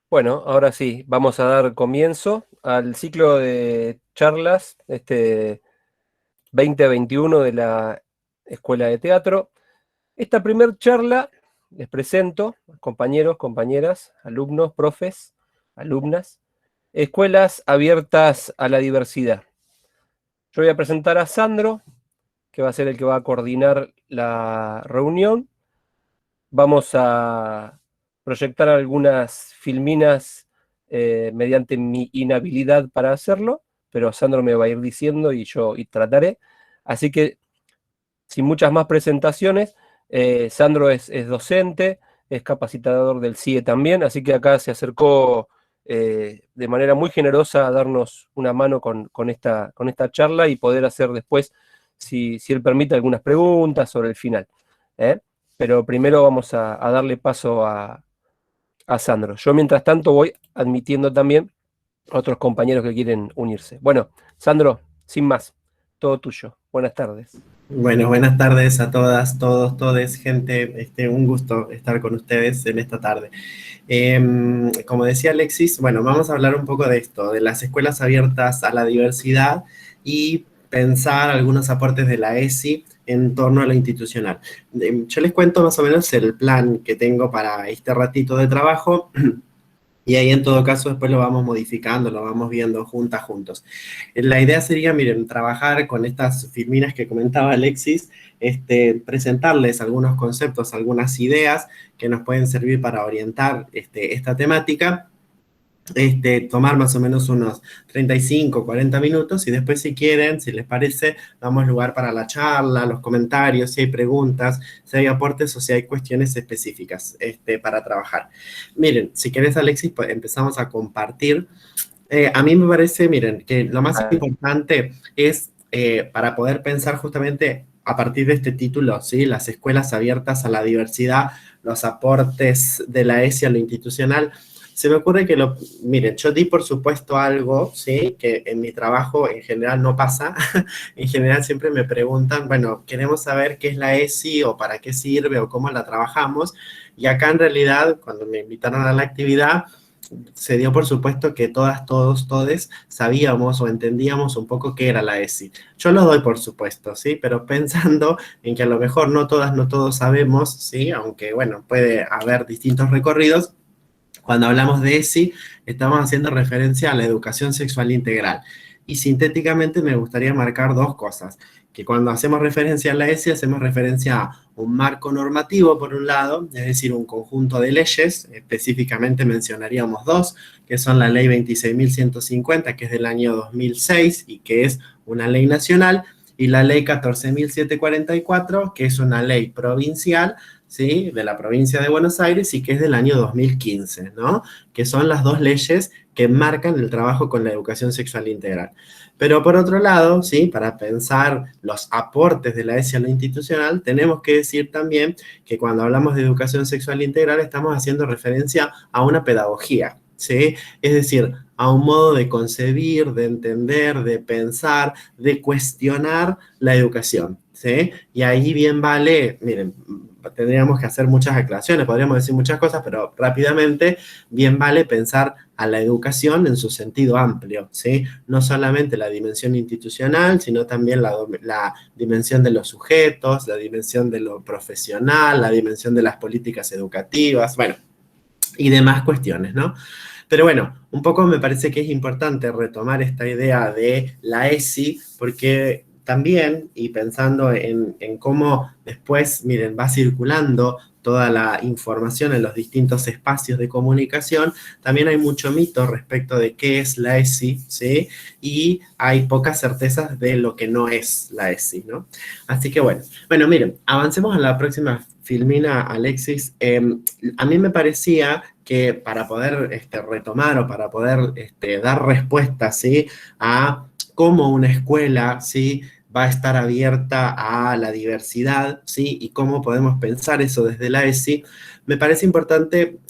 Bueno, ahora sí, vamos a dar comienzo al ciclo de charlas 2021 de la Escuela de Teatro. Esta primer charla les presento, compañeros, compañeras, alumnos, profes, alumnas, escuelas abiertas a la diversidad. Yo voy a presentar a Sandro, que va a ser el que va a coordinar la reunión. Vamos a proyectar algunas filminas mediante mi inhabilidad para hacerlo, pero Sandro me va a ir diciendo y trataré. Así que, sin muchas más presentaciones, Sandro es docente, es capacitador del CIE también, así que acá se acercó de manera muy generosa a darnos una mano con esta charla y poder hacer después, si él permite, algunas preguntas sobre el final. ¿eh? Pero primero vamos a darle paso a Sandro. Yo, mientras tanto, voy admitiendo también a otros compañeros que quieren unirse. Bueno, Sandro, sin más, todo tuyo. Buenas tardes. Bueno, buenas tardes a todas, todos, todes, gente. Un gusto estar con ustedes en esta tarde. Como decía Alexis, bueno, vamos a hablar un poco de esto, de las escuelas abiertas a la diversidad y pensar algunos aportes de la ESI en torno a lo institucional. Yo les cuento más o menos el plan que tengo para este ratito de trabajo. Y ahí en todo caso después lo vamos modificando, lo vamos viendo juntos. La idea sería, miren, trabajar con estas filminas que comentaba Alexis, presentarles algunos conceptos, algunas ideas que nos pueden servir para orientar esta temática, tomar más o menos unos 35, 40 minutos y después si quieren, si les parece, damos lugar para la charla, los comentarios, si hay preguntas, si hay aportes o si hay cuestiones específicas para trabajar. Miren, si querés Alexis, pues empezamos a compartir. A mí me parece, miren, que lo más importante es para poder pensar justamente a partir de este título, ¿sí? Las escuelas abiertas a la diversidad, los aportes de la ESI a lo institucional. Se me ocurre que miren, yo di por supuesto algo, ¿sí? Que en mi trabajo en general no pasa. En general siempre me preguntan, bueno, queremos saber qué es la ESI o para qué sirve o cómo la trabajamos. Y acá en realidad, cuando me invitaron a la actividad, se dio por supuesto que todas, todos, todes sabíamos o entendíamos un poco qué era la ESI. Yo lo doy por supuesto, ¿sí? Pero pensando en que a lo mejor no todas, no todos sabemos, ¿sí? Aunque, bueno, puede haber distintos recorridos. Cuando hablamos de ESI, estamos haciendo referencia a la educación sexual integral. Y sintéticamente me gustaría marcar dos cosas. Que cuando hacemos referencia a la ESI, hacemos referencia a un marco normativo, por un lado, es decir, un conjunto de leyes, específicamente mencionaríamos dos, que son la ley 26.150, que es del año 2006 y que es una ley nacional, y la ley 14.744, que es una ley provincial, ¿sí? De la provincia de Buenos Aires y que es del año 2015, ¿no? Que son las dos leyes que marcan el trabajo con la educación sexual integral. Pero por otro lado, ¿sí? Para pensar los aportes de la ESI a lo institucional, tenemos que decir también que cuando hablamos de educación sexual integral estamos haciendo referencia a una pedagogía, ¿sí? Es decir, a un modo de concebir, de entender, de pensar, de cuestionar la educación, ¿sí? Y ahí bien vale, miren, tendríamos que hacer muchas aclaraciones, podríamos decir muchas cosas, pero rápidamente, bien vale pensar a la educación en su sentido amplio, ¿sí? No solamente la dimensión institucional, sino también la dimensión de los sujetos, la dimensión de lo profesional, la dimensión de las políticas educativas, bueno, y demás cuestiones, ¿no? Pero bueno, un poco me parece que es importante retomar esta idea de la ESI, porque también, y pensando en cómo después, miren, va circulando toda la información en los distintos espacios de comunicación, también hay mucho mito respecto de qué es la ESI, ¿sí? Y hay pocas certezas de lo que no es la ESI, ¿no? Así que bueno, miren, avancemos a la próxima filmina, Alexis. A mí me parecía que para poder retomar o para poder dar respuesta, ¿sí? A cómo una escuela, ¿sí? Va a estar abierta a la diversidad, ¿sí? Y cómo podemos pensar eso desde la ESI, me parece importante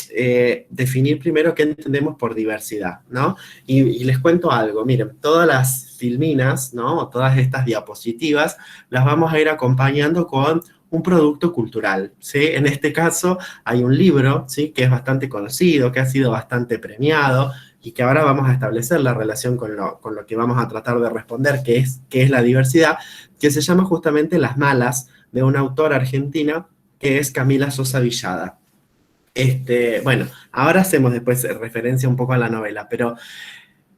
definir primero qué entendemos por diversidad, ¿no? Y les cuento algo, miren, todas las filminas, ¿no? Todas estas diapositivas las vamos a ir acompañando con un producto cultural, ¿sí? En este caso hay un libro, ¿sí? Que es bastante conocido, que ha sido bastante premiado y que ahora vamos a establecer la relación con lo que vamos a tratar de responder, que es la diversidad, que se llama justamente Las Malas, de una autora argentina que es Camila Sosa Villada. Bueno, ahora hacemos después referencia un poco a la novela, pero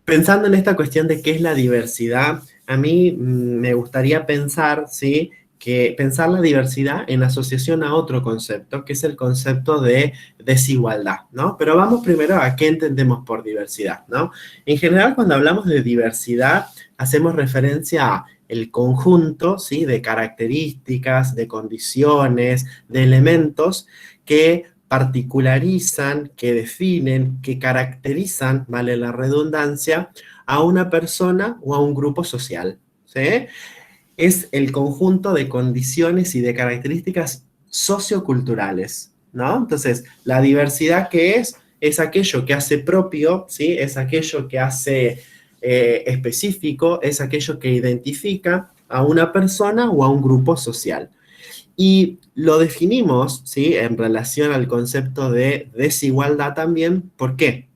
pensando en esta cuestión de qué es la diversidad, a mí me gustaría pensar, ¿sí? Que pensar la diversidad en asociación a otro concepto, que es el concepto de desigualdad, ¿no? Pero vamos primero a qué entendemos por diversidad, ¿no? En general, cuando hablamos de diversidad, hacemos referencia a el conjunto, ¿sí? De características, de condiciones, de elementos que particularizan, que definen, que caracterizan, vale la redundancia, a una persona o a un grupo social, ¿sí? Es el conjunto de condiciones y de características socioculturales, ¿no? Entonces, la diversidad que es aquello que hace propio, ¿sí? Es aquello que hace específico, es aquello que identifica a una persona o a un grupo social. Y lo definimos, ¿sí? En relación al concepto de desigualdad también. ¿Por qué?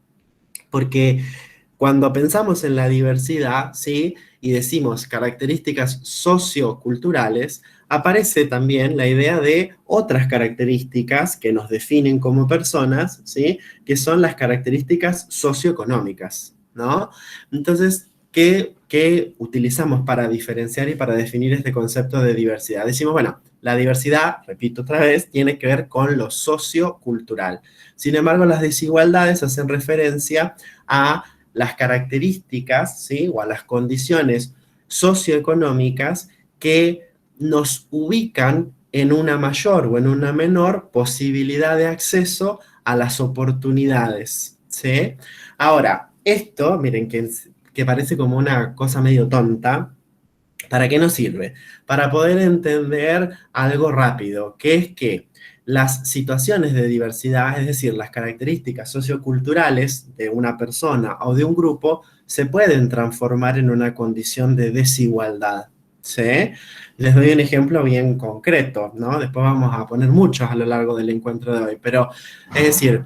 Porque cuando pensamos en la diversidad, ¿sí? Y decimos características socioculturales, aparece también la idea de otras características que nos definen como personas, ¿sí? Que son las características socioeconómicas, ¿no? Entonces, ¿qué utilizamos para diferenciar y para definir este concepto de diversidad? Decimos, bueno, la diversidad, repito otra vez, tiene que ver con lo sociocultural. Sin embargo, las desigualdades hacen referencia a las características, ¿sí? O a las condiciones socioeconómicas que nos ubican en una mayor o en una menor posibilidad de acceso a las oportunidades, ¿sí? Ahora, esto, miren, que parece como una cosa medio tonta, ¿para qué nos sirve? Para poder entender algo rápido, que es que las situaciones de diversidad, es decir, las características socioculturales de una persona o de un grupo, se pueden transformar en una condición de desigualdad, ¿sí? Les doy un ejemplo bien concreto, ¿no? Después vamos a poner muchos a lo largo del encuentro de hoy, pero es decir,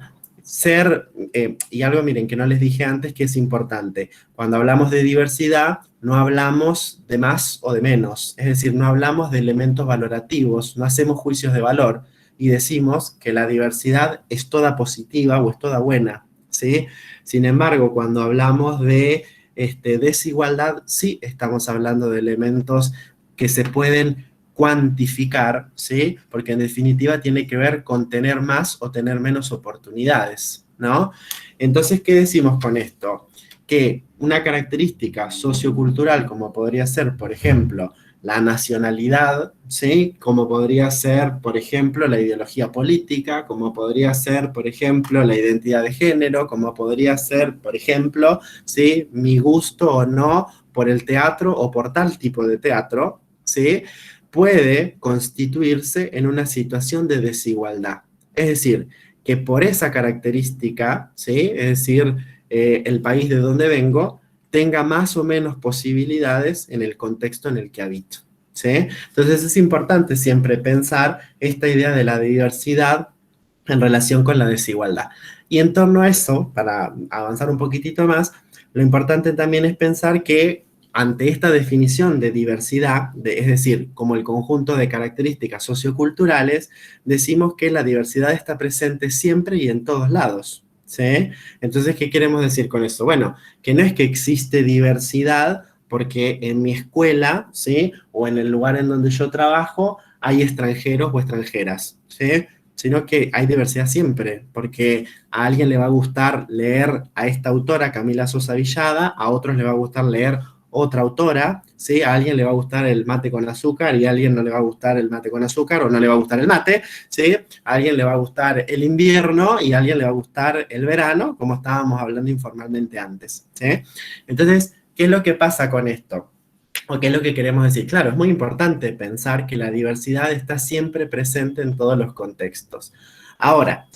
y algo miren que no les dije antes que es importante, cuando hablamos de diversidad, no hablamos de más o de menos, es decir, no hablamos de elementos valorativos, no hacemos juicios de valor y decimos que la diversidad es toda positiva o es toda buena, ¿sí? Sin embargo, cuando hablamos de desigualdad, sí estamos hablando de elementos que se pueden cuantificar, ¿sí? Porque en definitiva tiene que ver con tener más o tener menos oportunidades, ¿no? Entonces, ¿qué decimos con esto? Que una característica sociocultural, como podría ser, por ejemplo, la nacionalidad, ¿sí? Como podría ser, por ejemplo, la ideología política, como podría ser, por ejemplo, la identidad de género, como podría ser, por ejemplo, ¿sí? Mi gusto o no por el teatro o por tal tipo de teatro, ¿sí? Puede constituirse en una situación de desigualdad. Es decir, que por esa característica, ¿sí? Es decir, el país de donde vengo tenga más o menos posibilidades en el contexto en el que habito, ¿sí? Entonces es importante siempre pensar esta idea de la diversidad en relación con la desigualdad. Y en torno a eso, para avanzar un poquitito más, lo importante también es pensar que ante esta definición de diversidad, es decir, como el conjunto de características socioculturales, decimos que la diversidad está presente siempre y en todos lados, ¿sí? Entonces, ¿qué queremos decir con eso? Bueno, que no es que existe diversidad porque en mi escuela, ¿sí? O en el lugar en donde yo trabajo hay extranjeros o extranjeras, ¿sí? Sino que hay diversidad siempre, porque a alguien le va a gustar leer a esta autora, Camila Sosa Villada, a otros le va a gustar leer otra autora, ¿sí? A alguien le va a gustar el mate con azúcar y a alguien no le va a gustar el mate con azúcar o no le va a gustar el mate, ¿sí? A alguien le va a gustar el invierno y a alguien le va a gustar el verano, como estábamos hablando informalmente antes, ¿sí? Entonces, ¿qué es lo que pasa con esto? ¿O qué es lo que queremos decir? Claro, es muy importante pensar que la diversidad está siempre presente en todos los contextos. Ahora,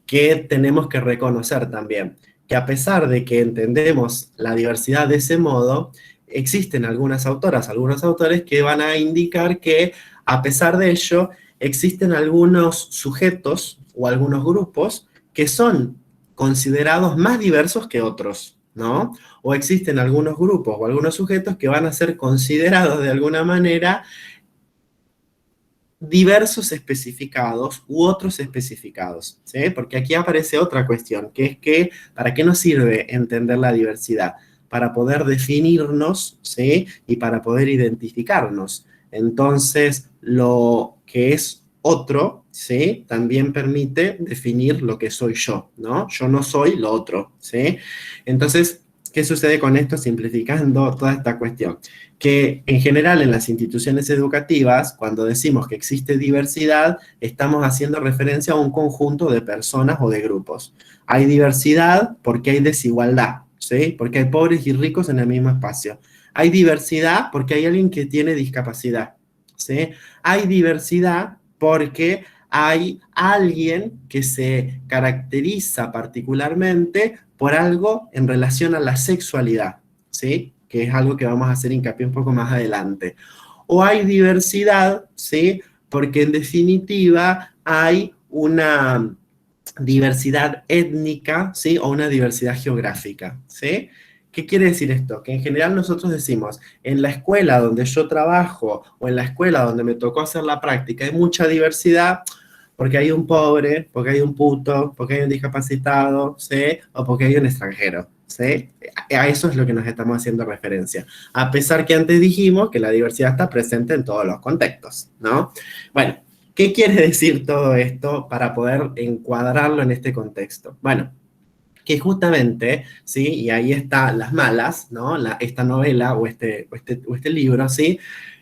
¿qué tenemos que reconocer también? Que a pesar de que entendemos la diversidad de ese modo, existen algunas autoras, algunos autores que van a indicar que a pesar de ello, existen algunos sujetos o algunos grupos que son considerados más diversos que otros, ¿no? O existen algunos grupos o algunos sujetos que van a ser considerados de alguna manera diversos especificados u otros especificados, ¿sí? Porque aquí aparece otra cuestión, que es que, ¿para qué nos sirve entender la diversidad? Para poder definirnos, ¿sí? Y para poder identificarnos. Entonces, lo que es otro, ¿sí? También permite definir lo que soy yo, ¿no? Yo no soy lo otro, ¿sí? Entonces, ¿qué sucede con esto simplificando toda esta cuestión? Que en general en las instituciones educativas, cuando decimos que existe diversidad, estamos haciendo referencia a un conjunto de personas o de grupos. Hay diversidad porque hay desigualdad, ¿sí? Porque hay pobres y ricos en el mismo espacio. Hay diversidad porque hay alguien que tiene discapacidad, ¿sí? Hay diversidad porque hay alguien que se caracteriza particularmente por algo en relación a la sexualidad, ¿sí? Que es algo que vamos a hacer hincapié un poco más adelante. O hay diversidad, ¿sí? Porque en definitiva hay una diversidad étnica, ¿sí? O una diversidad geográfica, ¿sí? ¿Qué quiere decir esto? Que en general nosotros decimos, en la escuela donde yo trabajo o en la escuela donde me tocó hacer la práctica hay mucha diversidad porque hay un pobre, porque hay un puto, porque hay un discapacitado, ¿sí? O porque hay un extranjero, ¿sí? A eso es lo que nos estamos haciendo referencia. A pesar que antes dijimos que la diversidad está presente en todos los contextos, ¿no? Bueno, ¿qué quiere decir todo esto para poder encuadrarlo en este contexto? Bueno, que justamente, ¿sí? Y ahí está Las Malas, ¿no? Esta novela o este libro, ¿sí?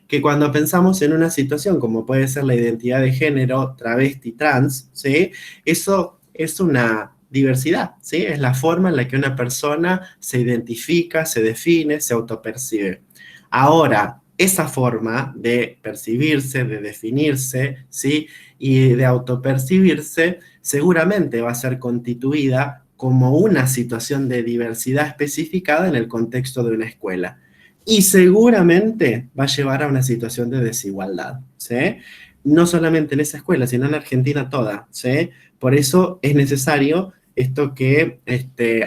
Que cuando pensamos en una situación como puede ser la identidad de género, travesti, trans, ¿sí? Eso es una diversidad, ¿sí? Es la forma en la que una persona se identifica, se define, se autopercibe. Ahora, esa forma de percibirse, de definirse, ¿sí? Y de autopercibirse, seguramente va a ser constituida como una situación de diversidad especificada en el contexto de una escuela. Y seguramente va a llevar a una situación de desigualdad, ¿sí? No solamente en esa escuela, sino en Argentina toda, ¿sí? Por eso es necesario esto que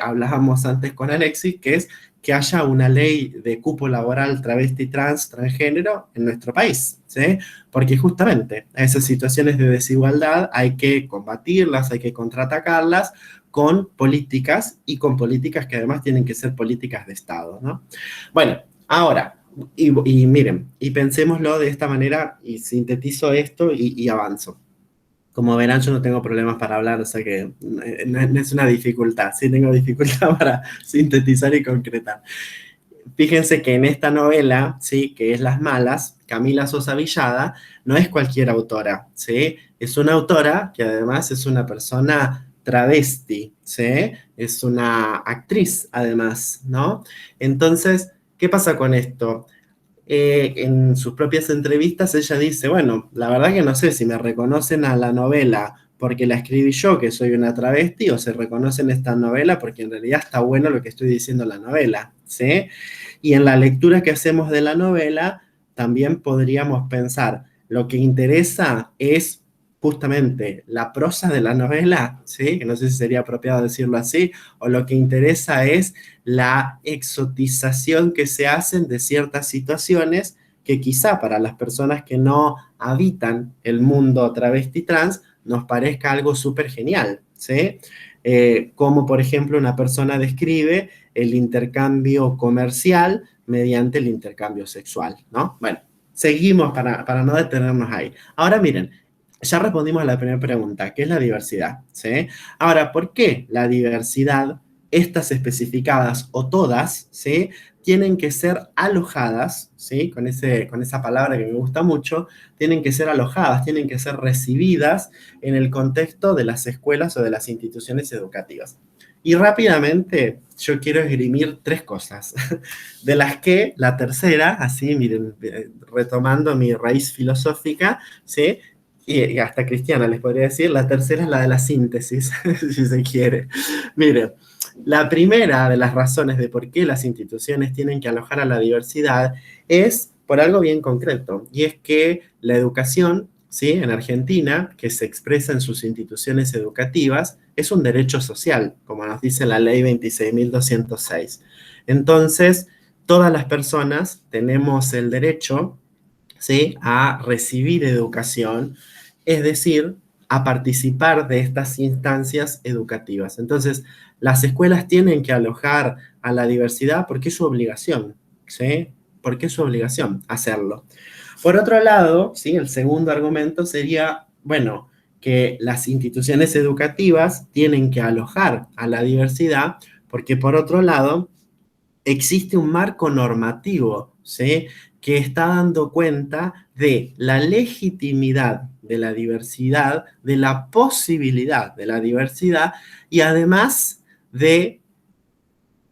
hablábamos antes con Alexis, que es que haya una ley de cupo laboral travesti, trans, transgénero en nuestro país, ¿sí? Porque justamente a esas situaciones de desigualdad hay que combatirlas, hay que contraatacarlas con políticas y con políticas que además tienen que ser políticas de Estado, ¿no? Bueno, ahora, y miren, y pensémoslo de esta manera y sintetizo esto y avanzo. Como verán, yo no tengo problemas para hablar, o sea que no es una dificultad, sí tengo dificultad para sintetizar y concretar. Fíjense que en esta novela, ¿sí? Que es Las Malas, Camila Sosa Villada, no es cualquier autora, ¿sí? Es una autora que además es una persona travesti, ¿sí? Es una actriz, además, ¿no? Entonces, ¿qué pasa con esto? En sus propias entrevistas ella dice, bueno, la verdad que no sé si me reconocen a la novela porque la escribí yo, que soy una travesti, o se reconocen esta novela porque en realidad está bueno lo que estoy diciendo en la novela, ¿sí? Y en la lectura que hacemos de la novela, también podríamos pensar, lo que interesa es justamente la prosa de la novela, ¿sí? Que no sé si sería apropiado decirlo así, o lo que interesa es la exotización que se hacen de ciertas situaciones que quizá para las personas que no habitan el mundo travesti trans nos parezca algo súper genial, ¿sí? Como por ejemplo una persona describe el intercambio comercial mediante el intercambio sexual, ¿no? Bueno, seguimos para no detenernos ahí. Ahora miren, ya respondimos a la primera pregunta, ¿qué es la diversidad? ¿Sí? Ahora, ¿por qué la diversidad, estas especificadas o todas, ¿sí? Tienen que ser alojadas, ¿sí? Con esa palabra que me gusta mucho, tienen que ser alojadas, tienen que ser recibidas en el contexto de las escuelas o de las instituciones educativas. Y rápidamente yo quiero esgrimir tres cosas, de las que la tercera, así miren, retomando mi raíz filosófica, ¿sí? Y hasta cristiana les podría decir, la tercera es la de la síntesis, si se quiere. Miren, la primera de las razones de por qué las instituciones tienen que alojar a la diversidad es por algo bien concreto, y es que la educación ¿sí? En Argentina, que se expresa en sus instituciones educativas, es un derecho social, como nos dice la ley 26.206. Entonces, todas las personas tenemos el derecho, ¿sí?, a recibir educación, es decir, a participar de estas instancias educativas. Entonces, las escuelas tienen que alojar a la diversidad porque es su obligación, ¿sí? Porque es su obligación hacerlo. Por otro lado, ¿sí?, el segundo argumento sería, bueno, que las instituciones educativas tienen que alojar a la diversidad porque por otro lado existe un marco normativo, ¿sí?, que está dando cuenta de la legitimidad de la diversidad, de la posibilidad de la diversidad y además de,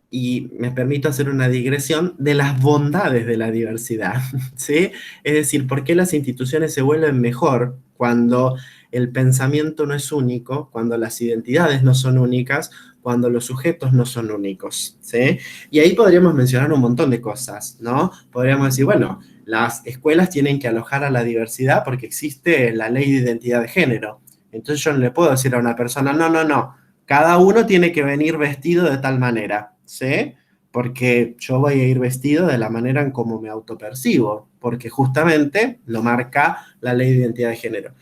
y me permito hacer una digresión, de las bondades de la diversidad, ¿sí? Es decir, ¿por qué las instituciones se vuelven mejor cuando el pensamiento no es único, cuando las identidades no son únicas, cuando los sujetos no son únicos, ¿sí? Y ahí podríamos mencionar un montón de cosas, ¿no? Podríamos decir, bueno, las escuelas tienen que alojar a la diversidad porque existe la ley de identidad de género. Entonces yo no le puedo decir a una persona, no, no, no, cada uno tiene que venir vestido de tal manera, ¿sí? Porque yo voy a ir vestido de la manera en cómo me autopercibo, porque justamente lo marca la ley de identidad de género.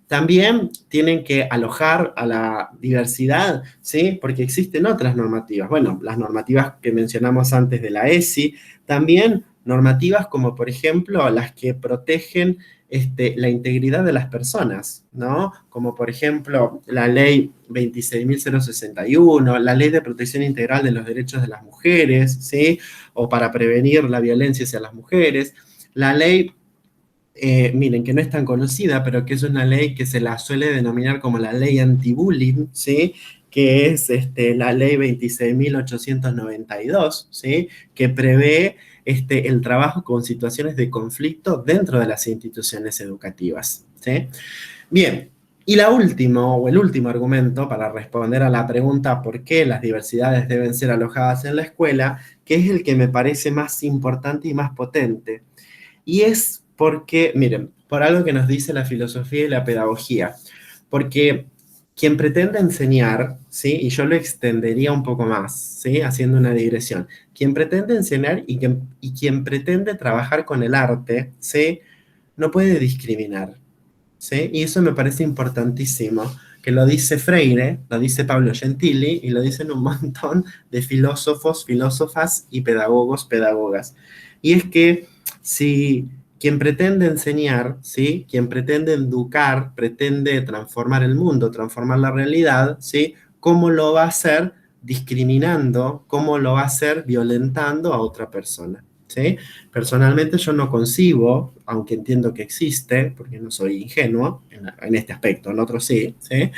También tienen que alojar a la diversidad, ¿sí? Porque existen otras normativas. Bueno, las normativas que mencionamos antes de la ESI, también normativas como, por ejemplo, las que protegen la integridad de las personas, ¿no? Como, por ejemplo, la ley 26.061, la ley de protección integral de los derechos de las mujeres, ¿sí? O para prevenir la violencia hacia las mujeres. La ley miren, que no es tan conocida, pero que es una ley que se la suele denominar como la ley anti-bullying, ¿sí? Que es la ley 26.892, ¿sí? Que prevé el trabajo con situaciones de conflicto dentro de las instituciones educativas, ¿sí? Bien, y la última, o el último argumento para responder a la pregunta por qué las diversidades deben ser alojadas en la escuela, que es el que me parece más importante y más potente, y es porque, miren, por algo que nos dice la filosofía y la pedagogía, porque quien pretende enseñar, ¿sí? Y yo lo extendería un poco más, ¿sí? Haciendo una digresión. Quien pretende enseñar y quien pretende trabajar con el arte, ¿sí?, no puede discriminar, ¿sí? Y eso me parece importantísimo, que lo dice Freire, lo dice Pablo Gentili y lo dicen un montón de filósofos, filósofas y pedagogos, pedagogas. Y es que si quien pretende enseñar, ¿sí?, quien pretende educar, pretende transformar el mundo, transformar la realidad, ¿sí?, ¿cómo lo va a hacer? Discriminando, ¿cómo lo va a hacer? Violentando a otra persona, ¿sí? Personalmente yo no concibo, aunque entiendo que existe, porque no soy ingenuo en este aspecto, en otro sí, ¿sí?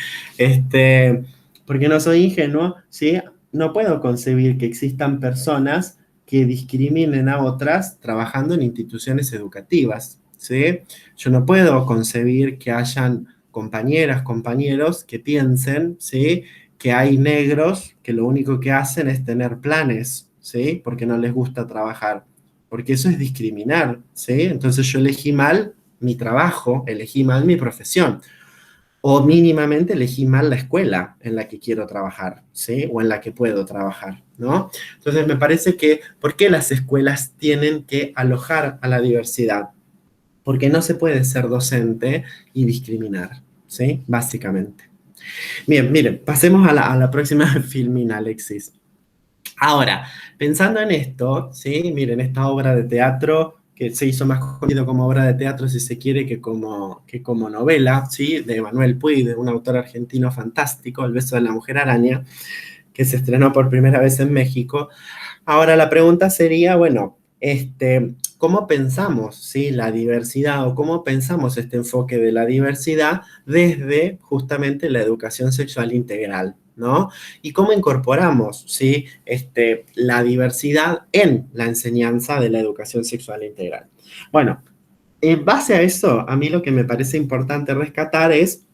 Porque no soy ingenuo, ¿sí? No puedo concebir que existan personas que discriminen a otras trabajando en instituciones educativas, ¿sí? Yo no puedo concebir que hayan compañeras, compañeros que piensen, ¿sí?, que hay negros que lo único que hacen es tener planes, ¿sí?, porque no les gusta trabajar, porque eso es discriminar, ¿sí? Entonces yo elegí mal mi trabajo, elegí mal mi profesión, o mínimamente elegí mal la escuela en la que quiero trabajar, ¿sí? O en la que puedo trabajar, ¿no? Entonces me parece que, ¿por qué las escuelas tienen que alojar a la diversidad? Porque no se puede ser docente y discriminar, ¿sí? Básicamente. Bien, miren, pasemos a la próxima filmina, Alexis. Ahora, pensando en esto, ¿sí? Miren, esta obra de teatro que se hizo más conocido como obra de teatro, si se quiere, que como novela, ¿sí?, de Manuel Puig, de un autor argentino fantástico, El beso de la mujer araña, que se estrenó por primera vez en México. Ahora la pregunta sería, bueno, ¿cómo pensamos, ¿sí?, la diversidad o cómo pensamos este enfoque de la diversidad desde justamente la educación sexual integral, ¿no? Y cómo incorporamos, ¿sí?, la diversidad en la enseñanza de la educación sexual integral. Bueno, en base a eso, a mí lo que me parece importante rescatar es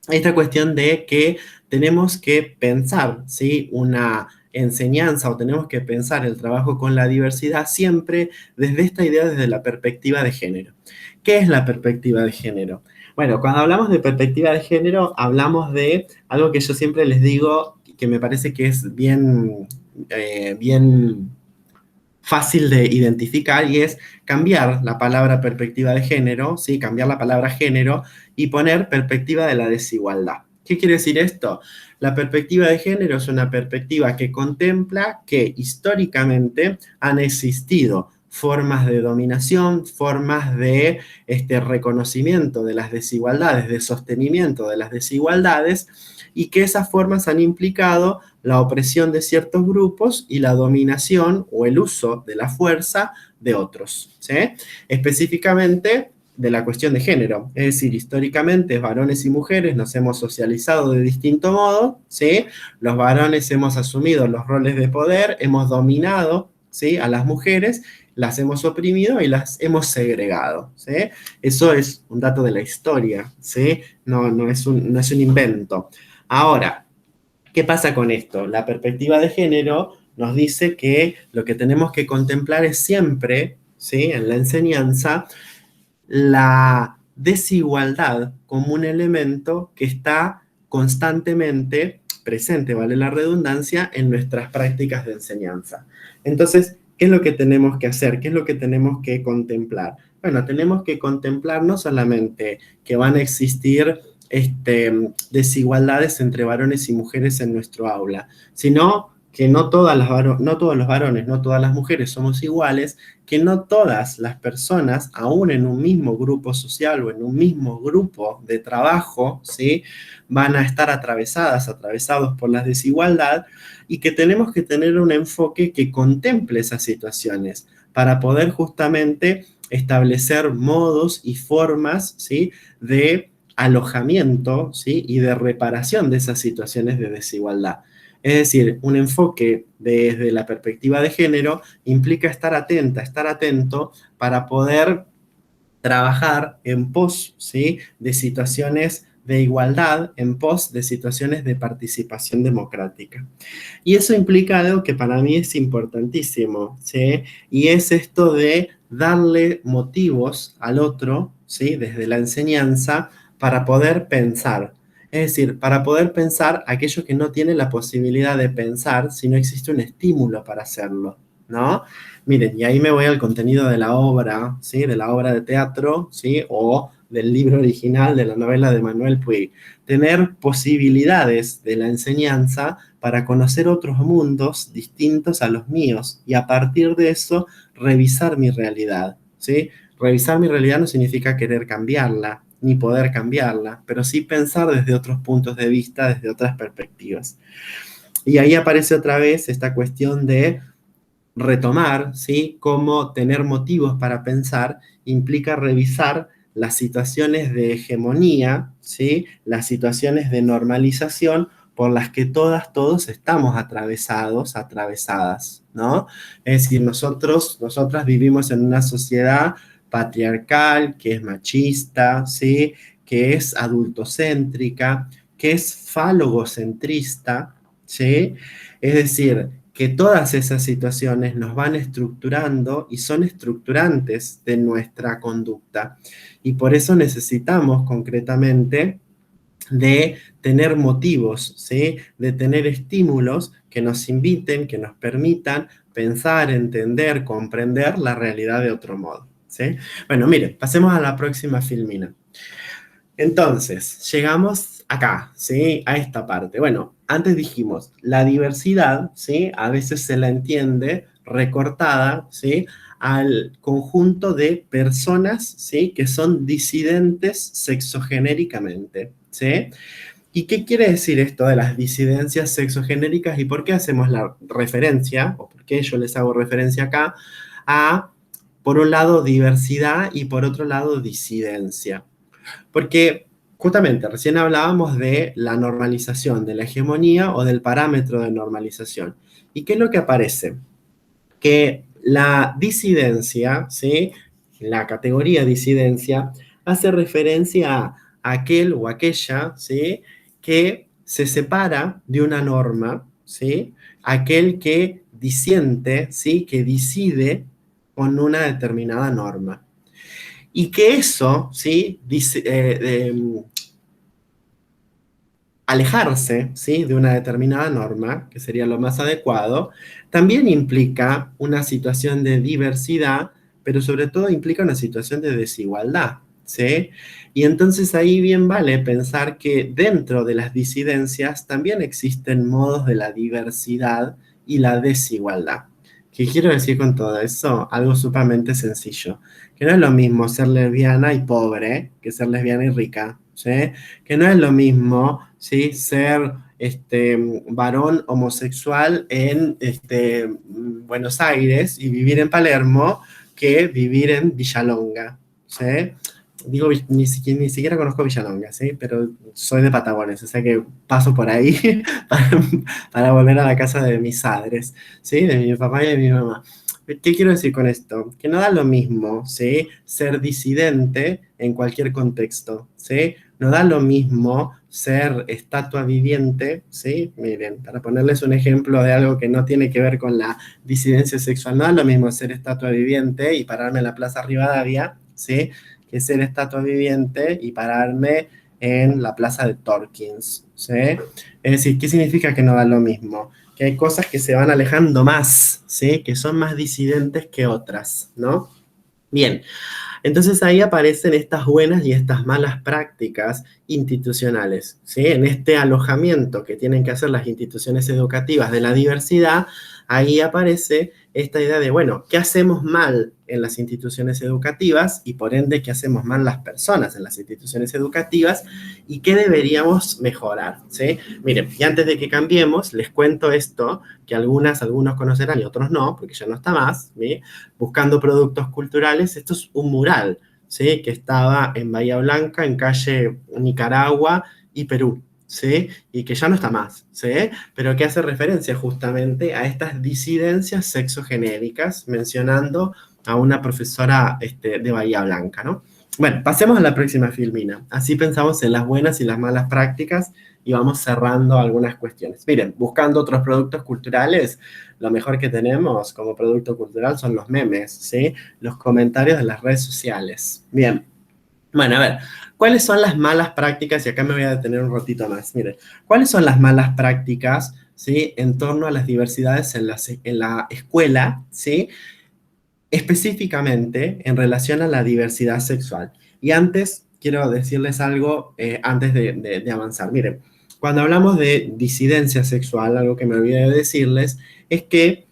esta cuestión de que tenemos que pensar, ¿sí?, una enseñanza o tenemos que pensar el trabajo con la diversidad siempre desde esta idea, desde la perspectiva de género. ¿Qué es la perspectiva de género? Bueno, cuando hablamos de perspectiva de género, hablamos de algo que yo siempre les digo, que me parece que es bien fácil de identificar, y es cambiar la palabra perspectiva de género, ¿sí? Cambiar la palabra género y poner perspectiva de la desigualdad. ¿Qué quiere decir esto? La perspectiva de género es una perspectiva que contempla que históricamente han existido formas de dominación, formas de reconocimiento de las desigualdades, de sostenimiento de las desigualdades, y que esas formas han implicado la opresión de ciertos grupos y la dominación o el uso de la fuerza de otros, ¿sí? Específicamente de la cuestión de género, es decir, históricamente varones y mujeres nos hemos socializado de distinto modo, ¿sí? Los varones hemos asumido los roles de poder, hemos dominado, ¿sí?, a las mujeres, las hemos oprimido y las hemos segregado, ¿sí? Eso es un dato de la historia, ¿sí? No es un invento. Ahora, ¿qué pasa con esto? La perspectiva de género nos dice que lo que tenemos que contemplar es siempre, ¿sí?, en la enseñanza, la desigualdad como un elemento que está constantemente presente, vale la redundancia, en nuestras prácticas de enseñanza. Entonces, ¿qué es lo que tenemos que hacer? ¿Qué es lo que tenemos que contemplar? Bueno, tenemos que contemplar no solamente que van a existir desigualdades entre varones y mujeres en nuestro aula, sino que no todos los varones, no todas las mujeres somos iguales, que no todas las personas, aún en un mismo grupo social o en un mismo grupo de trabajo, ¿sí?, van a estar atravesados por la desigualdad, y que tenemos que tener un enfoque que contemple esas situaciones para poder justamente establecer modos y formas, ¿sí?, de alojamiento, ¿sí?, y de reparación de esas situaciones de desigualdad. Es decir, un enfoque desde la perspectiva de género implica estar atenta, estar atento para poder trabajar en pos, ¿sí?, de situaciones de igualdad, en pos de situaciones de participación democrática. Y eso implica algo que para mí es importantísimo, ¿sí?, y es esto de darle motivos al otro, ¿sí?, desde la enseñanza, para poder pensar. Es decir, para poder pensar aquello que no tiene la posibilidad de pensar si no existe un estímulo para hacerlo, ¿no? Miren, y ahí me voy al contenido de la obra, ¿sí?, de la obra de teatro, ¿sí?, o del libro original de la novela de Manuel Puig. Tener posibilidades de la enseñanza para conocer otros mundos distintos a los míos, y a partir de eso revisar mi realidad, ¿sí? Revisar mi realidad no significa querer cambiarla, ni poder cambiarla, pero sí pensar desde otros puntos de vista, desde otras perspectivas. Y ahí aparece otra vez esta cuestión de retomar, ¿sí?, cómo tener motivos para pensar implica revisar las situaciones de hegemonía, ¿sí?, las situaciones de normalización por las que todos estamos atravesadas, ¿no? Es decir, nosotras vivimos en una sociedad patriarcal, que es machista, ¿sí?, que es adultocéntrica, que es falogocentrista, ¿sí? Es decir, que todas esas situaciones nos van estructurando y son estructurantes de nuestra conducta. Y por eso necesitamos concretamente de tener motivos, ¿sí?, de tener estímulos que nos inviten, que nos permitan pensar, entender, comprender la realidad de otro modo, ¿sí? Bueno, mire, pasemos a la próxima filmina. Entonces, llegamos acá, ¿sí?, a esta parte. Bueno, antes dijimos, la diversidad, ¿sí?, a veces se la entiende recortada, ¿sí?, al conjunto de personas, ¿sí?, que son disidentes sexogenéricamente, ¿sí? ¿Y qué quiere decir esto de las disidencias sexogenéricas, y por qué hacemos la referencia, o por qué yo les hago referencia acá, a, por un lado, diversidad y por otro lado, disidencia? Porque justamente recién hablábamos de la normalización, de la hegemonía o del parámetro de normalización. ¿Y qué es lo que aparece? Que la disidencia, ¿sí?, la categoría disidencia, hace referencia a aquel o aquella, ¿sí?, que se separa de una norma, ¿sí?, aquel que disiente, ¿sí?, que decide con una determinada norma. Y que eso, ¿sí? Alejarse, ¿sí? De una determinada norma, que sería lo más adecuado, también implica una situación de diversidad, pero sobre todo implica una situación de desigualdad, ¿sí? Y entonces ahí bien vale pensar que dentro de las disidencias también existen modos de la diversidad y la desigualdad. ¿Qué quiero decir con todo eso? Algo sumamente sencillo, que no es lo mismo ser lesbiana y pobre que ser lesbiana y rica, ¿sí? Que no es lo mismo, ¿sí? Ser varón homosexual en Buenos Aires y vivir en Palermo que vivir en Villalonga, ¿sí? Digo, ni siquiera conozco Villalonga, ¿sí? Pero soy de Patagones, o sea que paso por ahí para, para volver a la casa de mis padres, ¿sí? De mi papá y de mi mamá. ¿Qué quiero decir con esto? Que no da lo mismo, ¿sí? Ser disidente en cualquier contexto, ¿sí? No da lo mismo ser estatua viviente, ¿sí? Miren, para ponerles un ejemplo de algo que no tiene que ver con la disidencia sexual, no da lo mismo ser estatua viviente y pararme en la Plaza Rivadavia, ¿sí? Que ser estatua viviente y pararme en la Plaza de Torkins, ¿sí? Es decir, ¿qué significa que no da lo mismo? Que hay cosas que se van alejando más, ¿sí? Que son más disidentes que otras, ¿no? Bien, entonces ahí aparecen estas buenas y estas malas prácticas institucionales, ¿sí? En este alojamiento que tienen que hacer las instituciones educativas de la diversidad, ahí aparece esta idea de, bueno, ¿qué hacemos mal en las instituciones educativas y por ende qué hacemos mal las personas en las instituciones educativas y qué deberíamos mejorar, ¿sí? Miren, y antes de que cambiemos, les cuento esto que algunos conocerán y otros no, porque ya no está más, ¿sí? Buscando productos culturales. Esto es un mural, ¿sí? Que estaba en Bahía Blanca, en calle Nicaragua y Perú, ¿sí? Y que ya no está más, ¿sí? Pero que hace referencia justamente a estas disidencias sexogenéricas, mencionando a una profesora de Bahía Blanca, ¿no? Bueno, pasemos a la próxima filmina. Así pensamos en las buenas y las malas prácticas y vamos cerrando algunas cuestiones. Miren, buscando otros productos culturales, lo mejor que tenemos como producto cultural son los memes, ¿sí? Los comentarios de las redes sociales. Bien. Bueno, a ver, ¿cuáles son las malas prácticas? Y acá me voy a detener un ratito más. Miren, ¿cuáles son las malas prácticas, ¿sí? En torno a las diversidades en la escuela, ¿sí? Específicamente en relación a la diversidad sexual. Y antes, quiero decirles algo antes de avanzar. Miren, cuando hablamos de disidencia sexual, algo que me olvidé de decirles, es que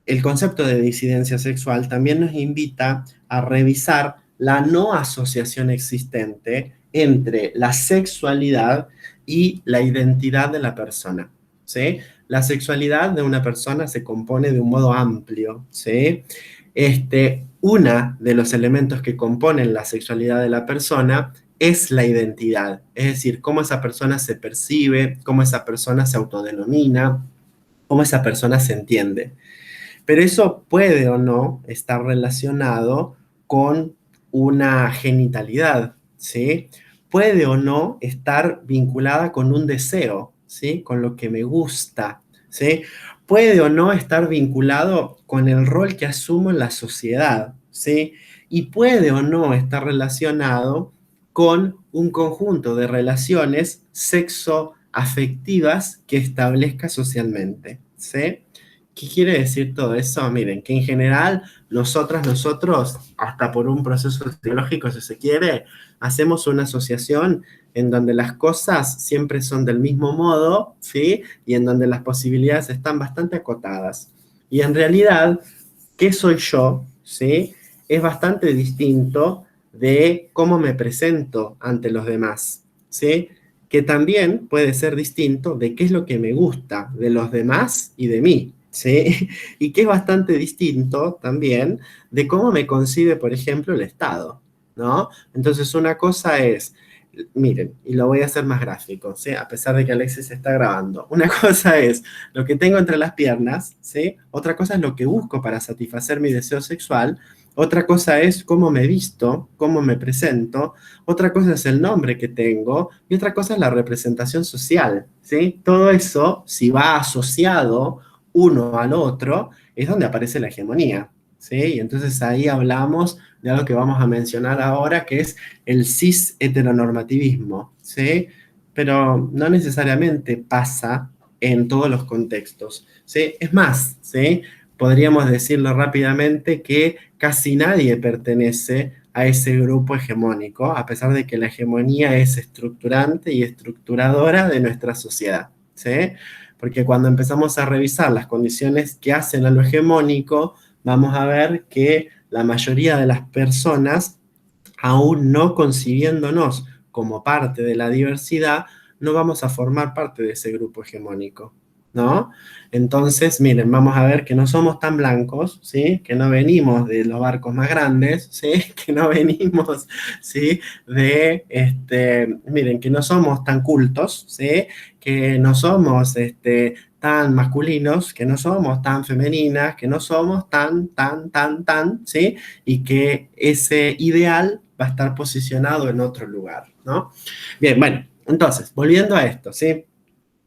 el concepto de disidencia sexual también nos invita a revisar la no asociación existente entre la sexualidad y la identidad de la persona, ¿sí? La sexualidad de una persona se compone de un modo amplio, ¿sí? Una de los elementos que componen la sexualidad de la persona es la identidad, es decir, cómo esa persona se percibe, cómo esa persona se autodenomina, cómo esa persona se entiende. Pero eso puede o no estar relacionado con una genitalidad, ¿sí? Puede o no estar vinculada con un deseo, ¿sí? Con lo que me gusta, ¿sí? Puede o no estar vinculado con el rol que asumo en la sociedad, ¿sí? Y puede o no estar relacionado con un conjunto de relaciones sexoafectivas que establezca socialmente, ¿sí? ¿Qué quiere decir todo eso? Miren, que en general nosotros, hasta por un proceso psicológico, si se quiere, hacemos una asociación en donde las cosas siempre son del mismo modo, ¿sí? Y en donde las posibilidades están bastante acotadas. Y en realidad, ¿qué soy yo? ¿Sí? Es bastante distinto de cómo me presento ante los demás, ¿sí? Que también puede ser distinto de qué es lo que me gusta de los demás y de mí, ¿sí? Y que es bastante distinto también de cómo me concibe, por ejemplo, el Estado, ¿no? Entonces, una cosa es, miren, y lo voy a hacer más gráfico, ¿sí? A pesar de que Alexis está grabando. Una cosa es lo que tengo entre las piernas, ¿sí? Otra cosa es lo que busco para satisfacer mi deseo sexual. Otra cosa es cómo me visto, cómo me presento. Otra cosa es el nombre que tengo. Y otra cosa es la representación social, ¿sí? Todo eso, si va asociado uno al otro, es donde aparece la hegemonía, ¿sí? Y entonces ahí hablamos de algo que vamos a mencionar ahora, que es el cis heteronormativismo, ¿sí? Pero no necesariamente pasa en todos los contextos, ¿sí? Es más, ¿sí? Podríamos decirlo rápidamente que casi nadie pertenece a ese grupo hegemónico, a pesar de que la hegemonía es estructurante y estructuradora de nuestra sociedad, ¿sí? Porque cuando empezamos a revisar las condiciones que hacen a lo hegemónico, vamos a ver que la mayoría de las personas, aún no concibiéndonos como parte de la diversidad, no vamos a formar parte de ese grupo hegemónico, ¿no? Entonces, miren, vamos a ver que no somos tan blancos, ¿sí? Que no venimos de los barcos más grandes, ¿sí? Que no venimos, ¿sí? Miren, que no somos tan cultos, ¿sí? Que no somos, tan masculinos, que no somos tan femeninas, que no somos tan, ¿sí? Y que ese ideal va a estar posicionado en otro lugar, ¿no? Bien, bueno, entonces, volviendo a esto, ¿sí?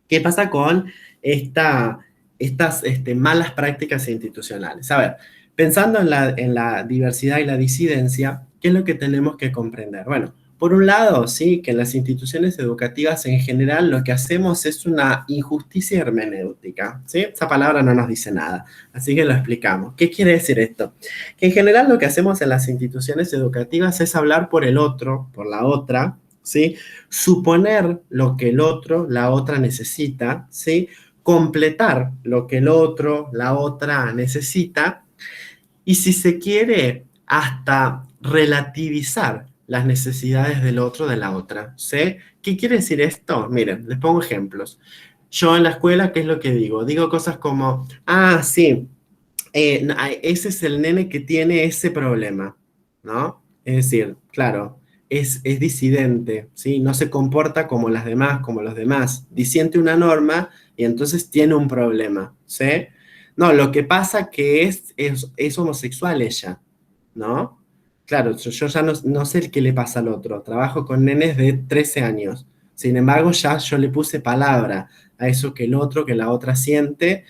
¿Qué pasa con estas malas prácticas institucionales? A ver, pensando en la diversidad y la disidencia, ¿qué es lo que tenemos que comprender? Bueno, por un lado, sí, que en las instituciones educativas en general lo que hacemos es una injusticia hermenéutica, ¿sí? Esa palabra no nos dice nada, así que lo explicamos. ¿Qué quiere decir esto? Que en general lo que hacemos en las instituciones educativas es hablar por el otro, por la otra, ¿sí? Suponer lo que el otro, la otra necesita, ¿sí? Completar lo que el otro, la otra necesita y si se quiere, hasta relativizar las necesidades del otro, de la otra, ¿sí? ¿Qué quiere decir esto? Miren, les pongo ejemplos. Yo en la escuela, ¿qué es lo que digo? Digo cosas como, ah, sí, ese es el nene que tiene ese problema, ¿no? Es decir, claro, es disidente, ¿sí? No se comporta como las demás, como los demás. Disiente una norma y entonces tiene un problema, ¿sí? No, lo que pasa que es homosexual ella, ¿no? Claro, yo ya no sé qué le pasa al otro. Trabajo con nenes de 13 años. Sin embargo, ya yo le puse palabra a eso que el otro, que la otra siente,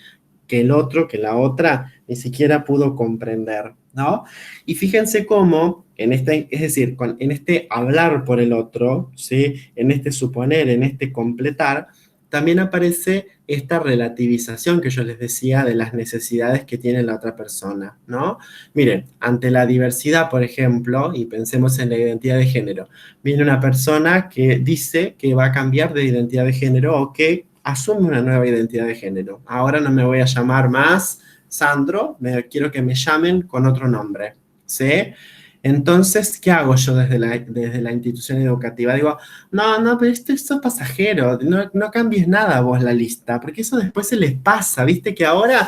que el otro, que la otra ni siquiera pudo comprender, ¿no? Y fíjense cómo, es decir, en este hablar por el otro, ¿sí? En este suponer, en este completar, también aparece esta relativización que yo les decía de las necesidades que tiene la otra persona, ¿no? Miren, ante la diversidad, por ejemplo, y pensemos en la identidad de género, viene una persona que dice que va a cambiar de identidad de género o que asume una nueva identidad de género. Ahora no me voy a llamar más Sandro, quiero que me llamen con otro nombre, ¿sí? Entonces, ¿qué hago yo desde la institución educativa? Digo, no, pero esto es pasajero, no cambies nada vos la lista, porque eso después se les pasa, viste que ahora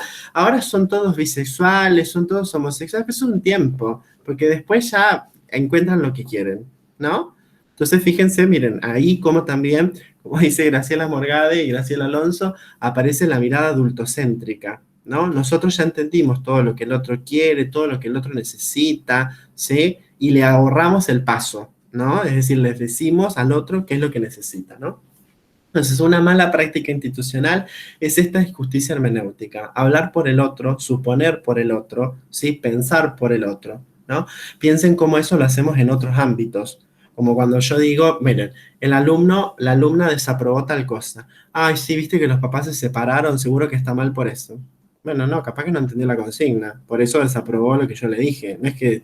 son todos bisexuales, son todos homosexuales, pero es un tiempo, porque después ya encuentran lo que quieren, ¿no? Entonces, fíjense, miren, ahí como también, como dice Graciela Morgade y Graciela Alonso, aparece la mirada adultocéntrica, ¿no? Nosotros ya entendimos todo lo que el otro quiere, todo lo que el otro necesita, ¿sí? Y le ahorramos el paso, ¿no? Es decir, les decimos al otro qué es lo que necesita, ¿no? Entonces, una mala práctica institucional es esta injusticia hermenéutica, hablar por el otro, suponer por el otro, ¿sí? Pensar por el otro, ¿no? Piensen cómo eso lo hacemos en otros ámbitos, como cuando yo digo, miren, la alumna desaprobó tal cosa. Ay, sí, viste que los papás se separaron, seguro que está mal por eso. Bueno, no, capaz que no entendió la consigna, por eso desaprobó lo que yo le dije. No es que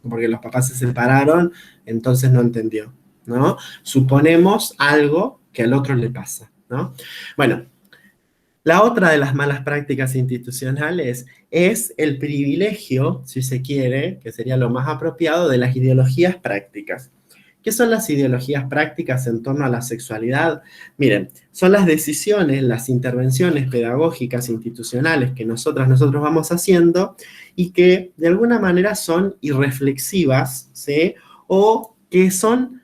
porque los papás se separaron, entonces no entendió, ¿no? Suponemos algo que al otro le pasa, ¿no? Bueno, la otra de las malas prácticas institucionales es el privilegio, si se quiere, que sería lo más apropiado, de las ideologías prácticas. ¿Qué son las ideologías prácticas en torno a la sexualidad? Miren, son las decisiones, las intervenciones pedagógicas institucionales que nosotros vamos haciendo y que de alguna manera son irreflexivas, ¿sí? O que son,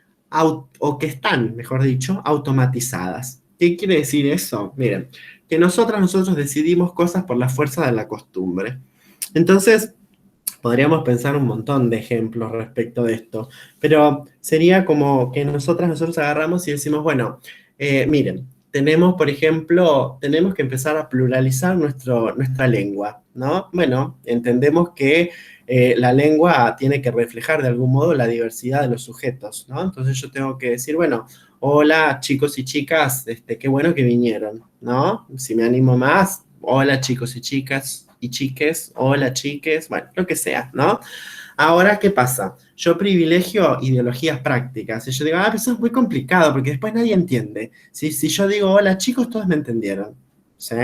o que están, mejor dicho, automatizadas. ¿Qué quiere decir eso? Miren, que nosotros decidimos cosas por la fuerza de la costumbre. Entonces, podríamos pensar un montón de ejemplos respecto de esto, pero sería como que nosotros agarramos y decimos, bueno, miren, tenemos, por ejemplo, tenemos que empezar a pluralizar nuestra lengua, ¿no? Bueno, entendemos que la lengua tiene que reflejar de algún modo la diversidad de los sujetos, ¿no? Entonces yo tengo que decir, bueno, hola chicos y chicas, qué bueno que vinieron, ¿no? Si me animo más, hola chicos y chicas y chiques, hola chiques, bueno, lo que sea, ¿no? Ahora, ¿qué pasa? Yo privilegio ideologías prácticas. Y yo digo, pero eso es muy complicado porque después nadie entiende. Si yo digo, hola chicos, todos me entendieron. ¿Sí?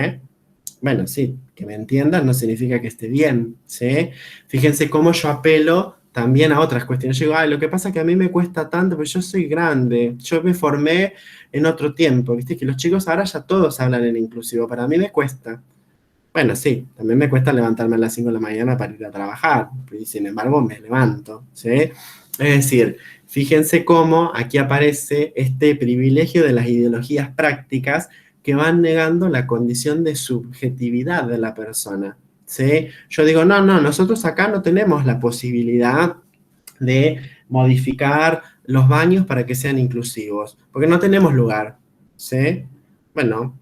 Bueno, sí, que me entiendan no significa que esté bien. ¿Sí? Fíjense cómo yo apelo también a otras cuestiones. Yo digo, lo que pasa es que a mí me cuesta tanto, pero yo soy grande. Yo me formé en otro tiempo. ¿Viste? Que los chicos ahora ya todos hablan en inclusivo. Para mí me cuesta. Bueno, sí, también me cuesta levantarme a las 5 de la mañana para ir a trabajar, y sin embargo me levanto, ¿sí? Es decir, fíjense cómo aquí aparece este privilegio de las ideologías prácticas que van negando la condición de subjetividad de la persona, ¿sí? Yo digo, no, nosotros acá no tenemos la posibilidad de modificar los baños para que sean inclusivos, porque no tenemos lugar, ¿sí? Bueno,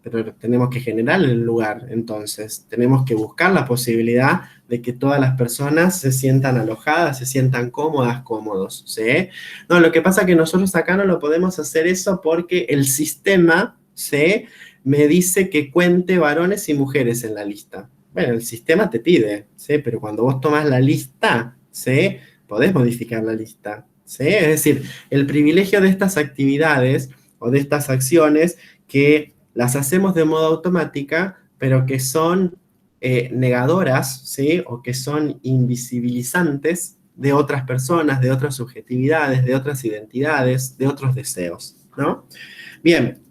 pero tenemos que generar el lugar, entonces tenemos que buscar la posibilidad de que todas las personas se sientan alojadas, se sientan cómodas, cómodos, ¿sí? No, lo que pasa es que nosotros acá no lo podemos hacer eso porque el sistema, ¿sí? Me dice que cuente varones y mujeres en la lista. Bueno, el sistema te pide, ¿sí? Pero cuando vos tomás la lista, ¿sí? Podés modificar la lista, ¿sí? Es decir, el privilegio de estas actividades o de estas acciones que las hacemos de modo automática, pero que son negadoras, ¿sí? O que son invisibilizantes de otras personas, de otras subjetividades, de otras identidades, de otros deseos, ¿no? Bien,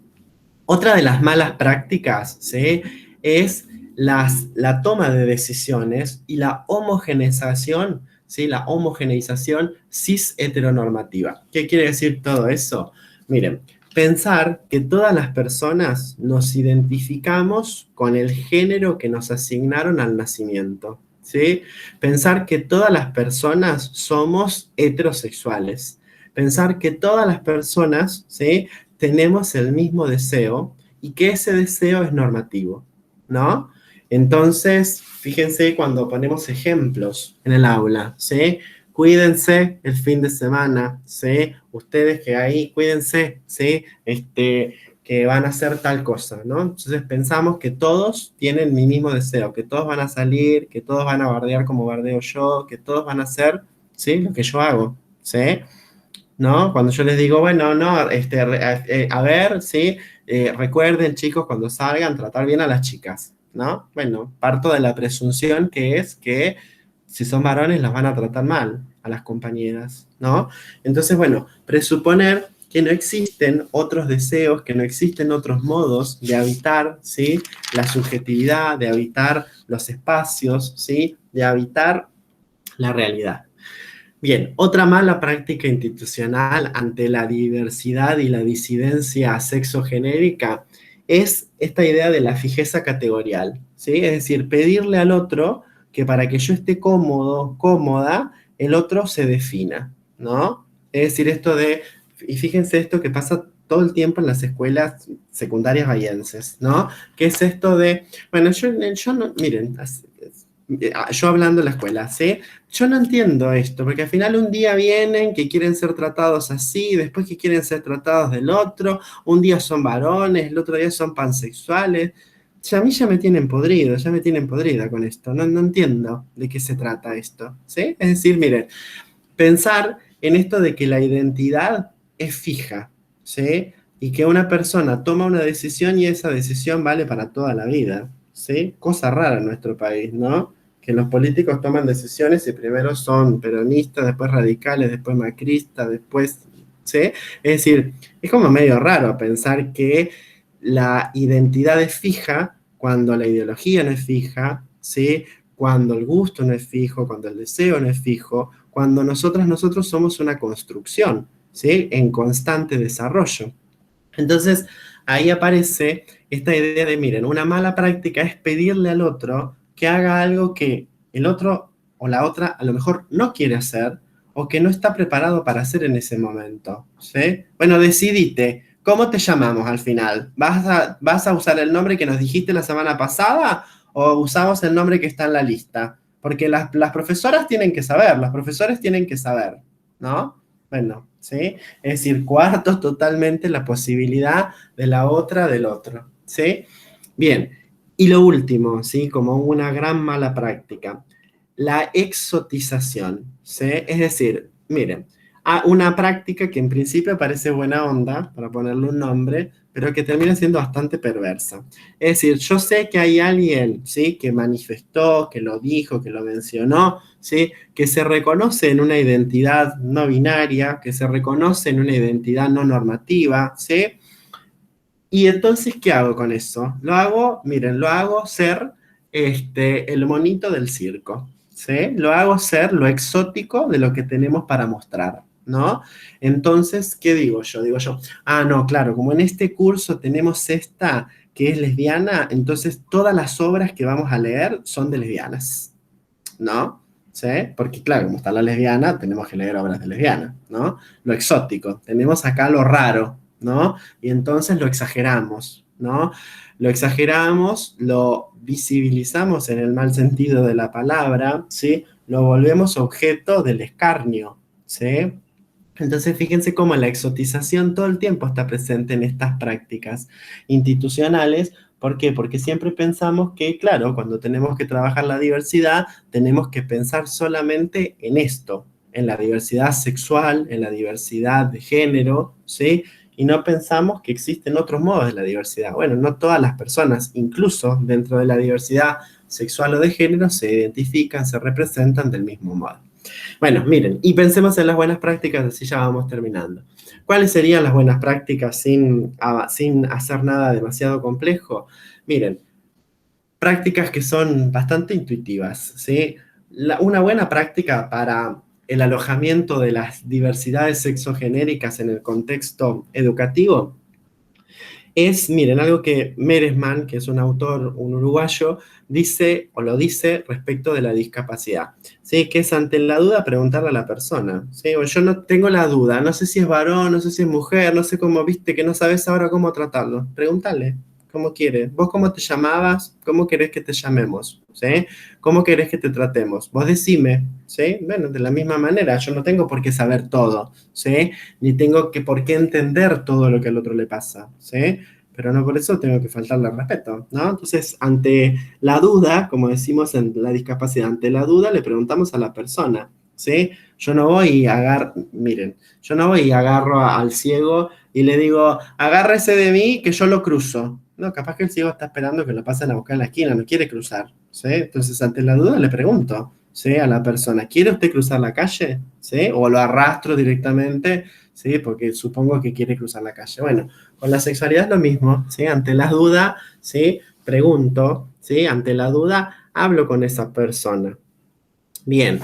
otra de las malas prácticas, ¿sí? Es la toma de decisiones y la homogeneización, ¿sí? La homogeneización cis-heteronormativa. ¿Qué quiere decir todo eso? Miren, pensar que todas las personas nos identificamos con el género que nos asignaron al nacimiento, ¿sí? Pensar que todas las personas somos heterosexuales. Pensar que todas las personas, ¿sí? Tenemos el mismo deseo y que ese deseo es normativo, ¿no? Entonces, fíjense cuando ponemos ejemplos en el aula, ¿sí? Cuídense el fin de semana, ¿sí? Ustedes que ahí, cuídense, ¿sí? Que van a hacer tal cosa, ¿no? Entonces pensamos que todos tienen mi mismo deseo, que todos van a salir, que todos van a bardear como bardeo yo, que todos van a hacer, ¿sí? Lo que yo hago, ¿sí? ¿No? Cuando yo les digo, bueno, no, a ver, sí, recuerden, chicos, cuando salgan, tratar bien a las chicas, ¿no? Bueno, parto de la presunción que es que si son varones las van a tratar mal a las compañeras, ¿no? Entonces, bueno, presuponer que no existen otros deseos, que no existen otros modos de habitar, ¿sí? La subjetividad, de habitar los espacios, ¿sí? De habitar la realidad. Bien, otra mala práctica institucional ante la diversidad y la disidencia sexogenérica es esta idea de la fijeza categorial, ¿sí? Es decir, pedirle al otro que para que yo esté cómodo, cómoda, el otro se defina, ¿no? Es decir, y fíjense esto que pasa todo el tiempo en las escuelas secundarias bahienses, ¿no? Que es esto de, bueno, yo no, miren, yo hablando en la escuela, ¿sí? Yo no entiendo esto, porque al final un día vienen que quieren ser tratados así, después que quieren ser tratados del otro, un día son varones, el otro día son pansexuales. A mí ya me tienen podrido, ya me tienen podrida con esto, no entiendo de qué se trata esto, ¿sí? Es decir, miren, pensar en esto de que la identidad es fija, ¿sí? Y que una persona toma una decisión y esa decisión vale para toda la vida, ¿sí? Cosa rara en nuestro país, ¿no? Que los políticos toman decisiones y primero son peronistas, después radicales, después macristas, después, ¿sí? Es decir, es como medio raro pensar que la identidad es fija cuando la ideología no es fija, ¿sí? Cuando el gusto no es fijo, cuando el deseo no es fijo, cuando nosotros somos una construcción, ¿sí? En constante desarrollo. Entonces, ahí aparece esta idea de, miren, una mala práctica es pedirle al otro que haga algo que el otro o la otra a lo mejor no quiere hacer o que no está preparado para hacer en ese momento, ¿sí? Bueno, decidite, ¿cómo te llamamos al final? ¿Vas a usar el nombre que nos dijiste la semana pasada o usamos el nombre que está en la lista? Porque las profesoras tienen que saber, los profesores tienen que saber, ¿no? Bueno, ¿sí? Es decir, cuarto totalmente la posibilidad de la otra del otro, ¿sí? Bien, y lo último, ¿sí? Como una gran mala práctica, la exotización, ¿sí? Es decir, miren, una práctica que en principio parece buena onda, para ponerle un nombre, pero que termina siendo bastante perversa. Es decir, yo sé que hay alguien, ¿sí? Que manifestó, que lo dijo, que lo mencionó, ¿sí? Que se reconoce en una identidad no binaria, que se reconoce en una identidad no normativa, ¿sí? Y entonces, ¿qué hago con eso? Lo hago, miren, lo hago ser el monito del circo, ¿sí? Lo hago ser lo exótico de lo que tenemos para mostrar, ¿no? Entonces, ¿qué digo yo? Digo yo, no, claro, como en este curso tenemos esta que es lesbiana, entonces todas las obras que vamos a leer son de lesbianas, ¿no? ¿Sí? Porque claro, como está la lesbiana, tenemos que leer obras de lesbiana, ¿no? Lo exótico, tenemos acá lo raro, ¿no? Y entonces lo exageramos, ¿no? Lo exageramos, lo visibilizamos en el mal sentido de la palabra, ¿sí? Lo volvemos objeto del escarnio, ¿sí? Entonces, fíjense cómo la exotización todo el tiempo está presente en estas prácticas institucionales. ¿Por qué? Porque siempre pensamos que, claro, cuando tenemos que trabajar la diversidad, tenemos que pensar solamente en esto, en la diversidad sexual, en la diversidad de género, ¿sí? Y no pensamos que existen otros modos de la diversidad. Bueno, no todas las personas, incluso dentro de la diversidad sexual o de género, se identifican, se representan del mismo modo. Bueno, miren, y pensemos en las buenas prácticas, así ya vamos terminando. ¿Cuáles serían las buenas prácticas sin hacer nada demasiado complejo? Miren, prácticas que son bastante intuitivas, ¿sí? Una buena práctica para el alojamiento de las diversidades sexogenéricas en el contexto educativo es, miren, algo que Meresman, que es un autor, un uruguayo, dice o lo dice respecto de la discapacidad, ¿sí? Que es ante la duda preguntarle a la persona, ¿sí? O yo no tengo la duda, no sé si es varón, no sé si es mujer, no sé cómo, viste, que no sabes ahora cómo tratarlo. Pregúntale, ¿cómo quiere? ¿Vos cómo te llamabas? ¿Cómo querés que te llamemos? ¿Sí? ¿Cómo querés que te tratemos? Vos decime, ¿sí? Bueno, de la misma manera, yo no tengo por qué saber todo, ¿sí? Ni tengo que por qué entender todo lo que al otro le pasa, ¿sí? Pero no por eso tengo que faltarle al respeto, ¿no? Entonces, ante la duda, como decimos en la discapacidad, ante la duda le preguntamos a la persona, ¿sí? Yo no voy y miren, yo no voy y agarro al ciego y le digo, agárrese de mí que yo lo cruzo. No, capaz que el ciego está esperando que lo pasen a buscar en la esquina, no quiere cruzar, ¿sí? Entonces, ante la duda le pregunto, ¿sí? A la persona, ¿quiere usted cruzar la calle? ¿Sí? O lo arrastro directamente, ¿sí? Porque supongo que quiere cruzar la calle. Bueno, con la sexualidad es lo mismo, ¿sí? Ante la duda, ¿sí? Pregunto, ¿sí? Ante la duda, hablo con esa persona. Bien,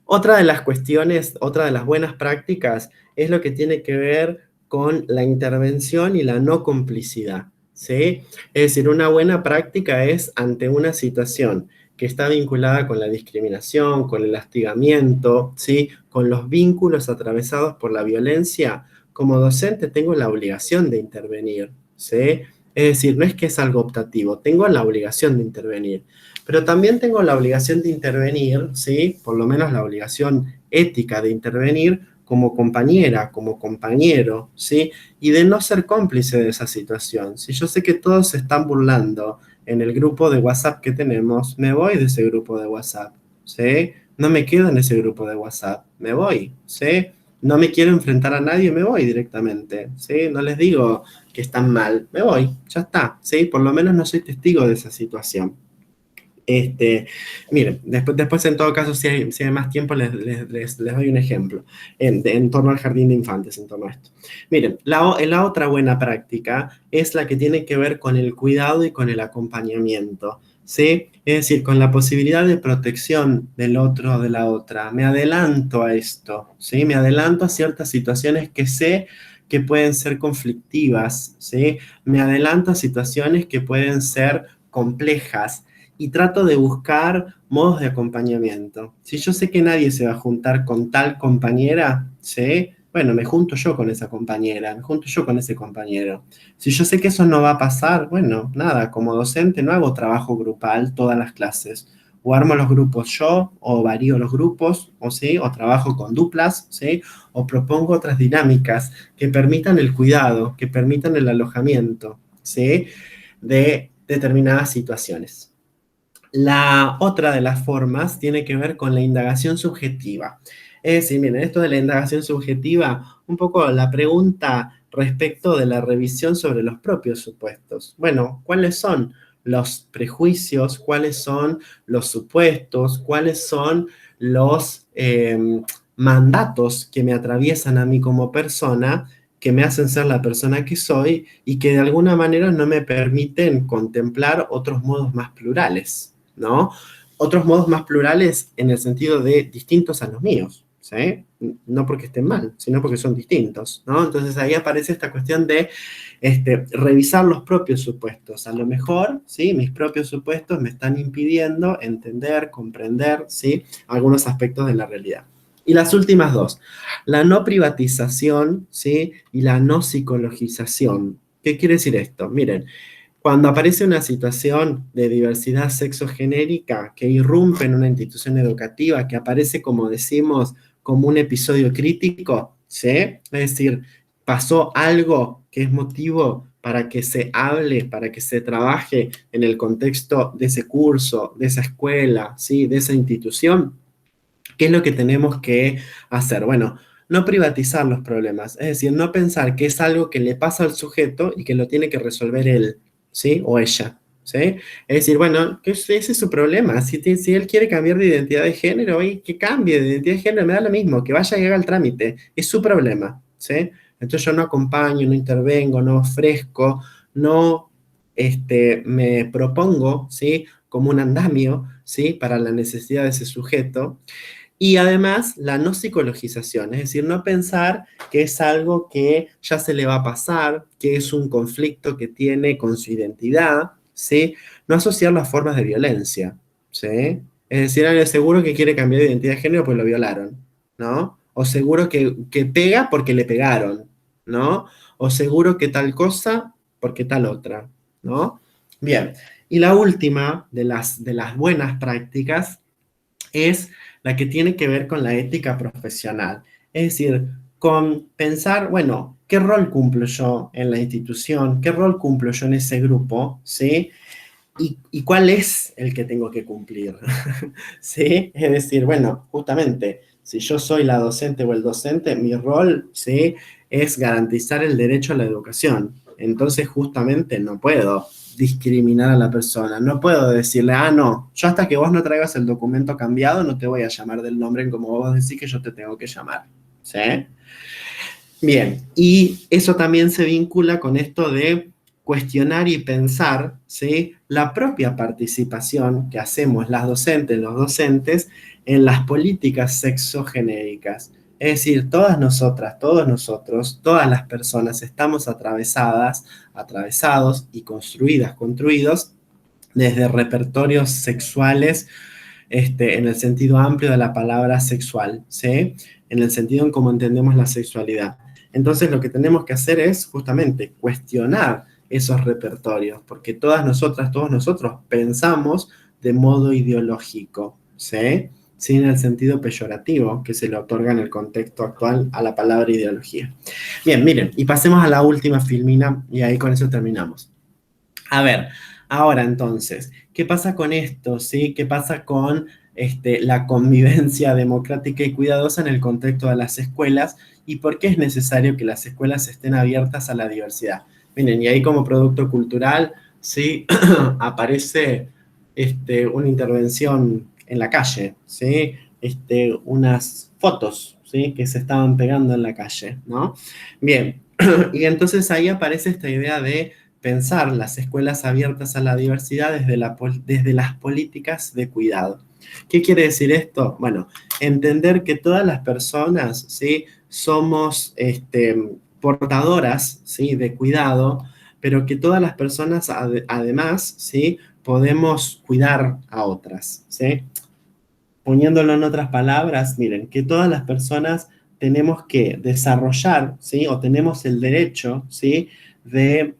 otra de las cuestiones, otra de las buenas prácticas es lo que tiene que ver con la intervención y la no complicidad, ¿sí? Es decir, una buena práctica es ante una situación que está vinculada con la discriminación, con el hostigamiento, ¿sí? Con los vínculos atravesados por la violencia. Como docente tengo la obligación de intervenir, ¿sí? Es decir, no es que es algo optativo, tengo la obligación de intervenir. Pero también tengo la obligación de intervenir, ¿sí? Por lo menos la obligación ética de intervenir como compañera, como compañero, ¿sí? Y de no ser cómplice de esa situación. Si yo sé que todos se están burlando en el grupo de WhatsApp que tenemos, me voy de ese grupo de WhatsApp, ¿sí? No me quedo en ese grupo de WhatsApp, me voy, ¿sí? No me quiero enfrentar a nadie, me voy directamente, ¿sí? No les digo que están mal, me voy, ya está, ¿sí? Por lo menos no soy testigo de esa situación. Miren, después en todo caso, si hay más tiempo, les doy un ejemplo en torno al jardín de infantes, en torno a esto. Miren, la otra buena práctica es la que tiene que ver con el cuidado y con el acompañamiento, ¿sí? Es decir, con la posibilidad de protección del otro o de la otra. Me adelanto a esto, ¿sí? Me adelanto a ciertas situaciones que sé que pueden ser conflictivas, ¿sí? Me adelanto a situaciones que pueden ser complejas y trato de buscar modos de acompañamiento. Si yo sé que nadie se va a juntar con tal compañera, ¿sí? Bueno, me junto yo con esa compañera, me junto yo con ese compañero. Si yo sé que eso no va a pasar, bueno, nada, como docente no hago trabajo grupal todas las clases. o armo los grupos yo, o varío los grupos, o, ¿sí? O trabajo con duplas, ¿sí? O propongo otras dinámicas que permitan el cuidado, que permitan el alojamiento, ¿sí? De determinadas situaciones. La otra de las formas tiene que ver con la indagación subjetiva. Es decir, miren, esto de la indagación subjetiva, un poco la pregunta respecto de la revisión sobre los propios supuestos. Bueno, ¿cuáles son los prejuicios? ¿Cuáles son los supuestos? ¿Cuáles son los mandatos que me atraviesan a mí como persona, que me hacen ser la persona que soy y que de alguna manera no me permiten contemplar otros modos más plurales, ¿no? Otros modos más plurales en el sentido de distintos a los míos, ¿sí? No porque estén mal, sino porque son distintos, ¿no? Entonces ahí aparece esta cuestión de revisar los propios supuestos. A lo mejor, ¿sí? Mis propios supuestos me están impidiendo entender, comprender, ¿sí? Algunos aspectos de la realidad. Y las últimas dos, la no privatización, ¿sí? Y la no psicologización. ¿Qué quiere decir esto? Miren, cuando aparece una situación de diversidad sexogenérica que irrumpe en una institución educativa, que aparece, como decimos, como un episodio crítico, ¿sí? Es decir, pasó algo que es motivo para que se hable, para que se trabaje en el contexto de ese curso, de esa escuela, ¿sí? De esa institución. ¿Qué es lo que tenemos que hacer? Bueno, no privatizar los problemas, es decir, no pensar que es algo que le pasa al sujeto y que lo tiene que resolver él, ¿sí? O ella, ¿sí? Es decir, bueno, ese es su problema. Si él quiere cambiar de identidad de género, oye, que cambie de identidad de género, me da lo mismo, que vaya y haga el trámite, es su problema, ¿sí? Entonces yo no acompaño, no intervengo, no ofrezco, no me propongo, ¿sí? Como un andamio, ¿sí? Para la necesidad de ese sujeto. Y además, la no psicologización, es decir, no pensar que es algo que ya se le va a pasar, que es un conflicto que tiene con su identidad, ¿sí? No asociar las formas de violencia, ¿sí? Es decir, alguien seguro que quiere cambiar de identidad de género pues lo violaron, ¿no? O seguro que pega porque le pegaron, ¿no? O seguro que tal cosa porque tal otra, ¿no? Bien, y la última de las buenas prácticas es la que tiene que ver con la ética profesional. Es decir, con pensar, bueno, ¿qué rol cumplo yo en la institución? ¿Qué rol cumplo yo en ese grupo? ¿Sí? ¿Y cuál es el que tengo que cumplir? ¿Sí? Es decir, bueno, justamente, si yo soy la docente o el docente, mi rol, ¿sí? Es garantizar el derecho a la educación. Entonces, justamente, no puedo discriminar a la persona. No puedo decirle, no, yo hasta que vos no traigas el documento cambiado, no te voy a llamar del nombre en como vos decís que yo te tengo que llamar. ¿Sí? Bien, y eso también se vincula con esto de cuestionar y pensar, ¿sí? La propia participación que hacemos las docentes, los docentes, en las políticas sexogenéricas. Es decir, todas nosotras, todos nosotros, todas las personas estamos atravesadas, atravesados y construidas, construidos desde repertorios sexuales, en el sentido amplio de la palabra sexual, ¿sí? En el sentido en cómo entendemos la sexualidad. Entonces lo que tenemos que hacer es justamente cuestionar esos repertorios, porque todas nosotras, todos nosotros pensamos de modo ideológico, ¿sí? Sin el sentido peyorativo que se le otorga en el contexto actual a la palabra ideología. Bien, miren, y pasemos a la última filmina y ahí con eso terminamos. A ver, ahora entonces, ¿qué pasa con esto? ¿Sí? ¿Qué pasa con la convivencia democrática y cuidadosa en el contexto de las escuelas? ¿Y por qué es necesario que las escuelas estén abiertas a la diversidad? Miren, y ahí como producto cultural, ¿sí? Aparece una intervención en la calle, ¿sí? Unas fotos, ¿sí? Que se estaban pegando en la calle, ¿no? Bien, y entonces ahí aparece esta idea de pensar las escuelas abiertas a la diversidad desde las políticas de cuidado. ¿Qué quiere decir esto? Bueno, entender que todas las personas, ¿sí? Somos portadoras, ¿sí? De cuidado, pero que todas las personas además, ¿sí? Podemos cuidar a otras, ¿sí? Poniéndolo en otras palabras, miren, que todas las personas tenemos que desarrollar, ¿sí? O tenemos el derecho, ¿sí? De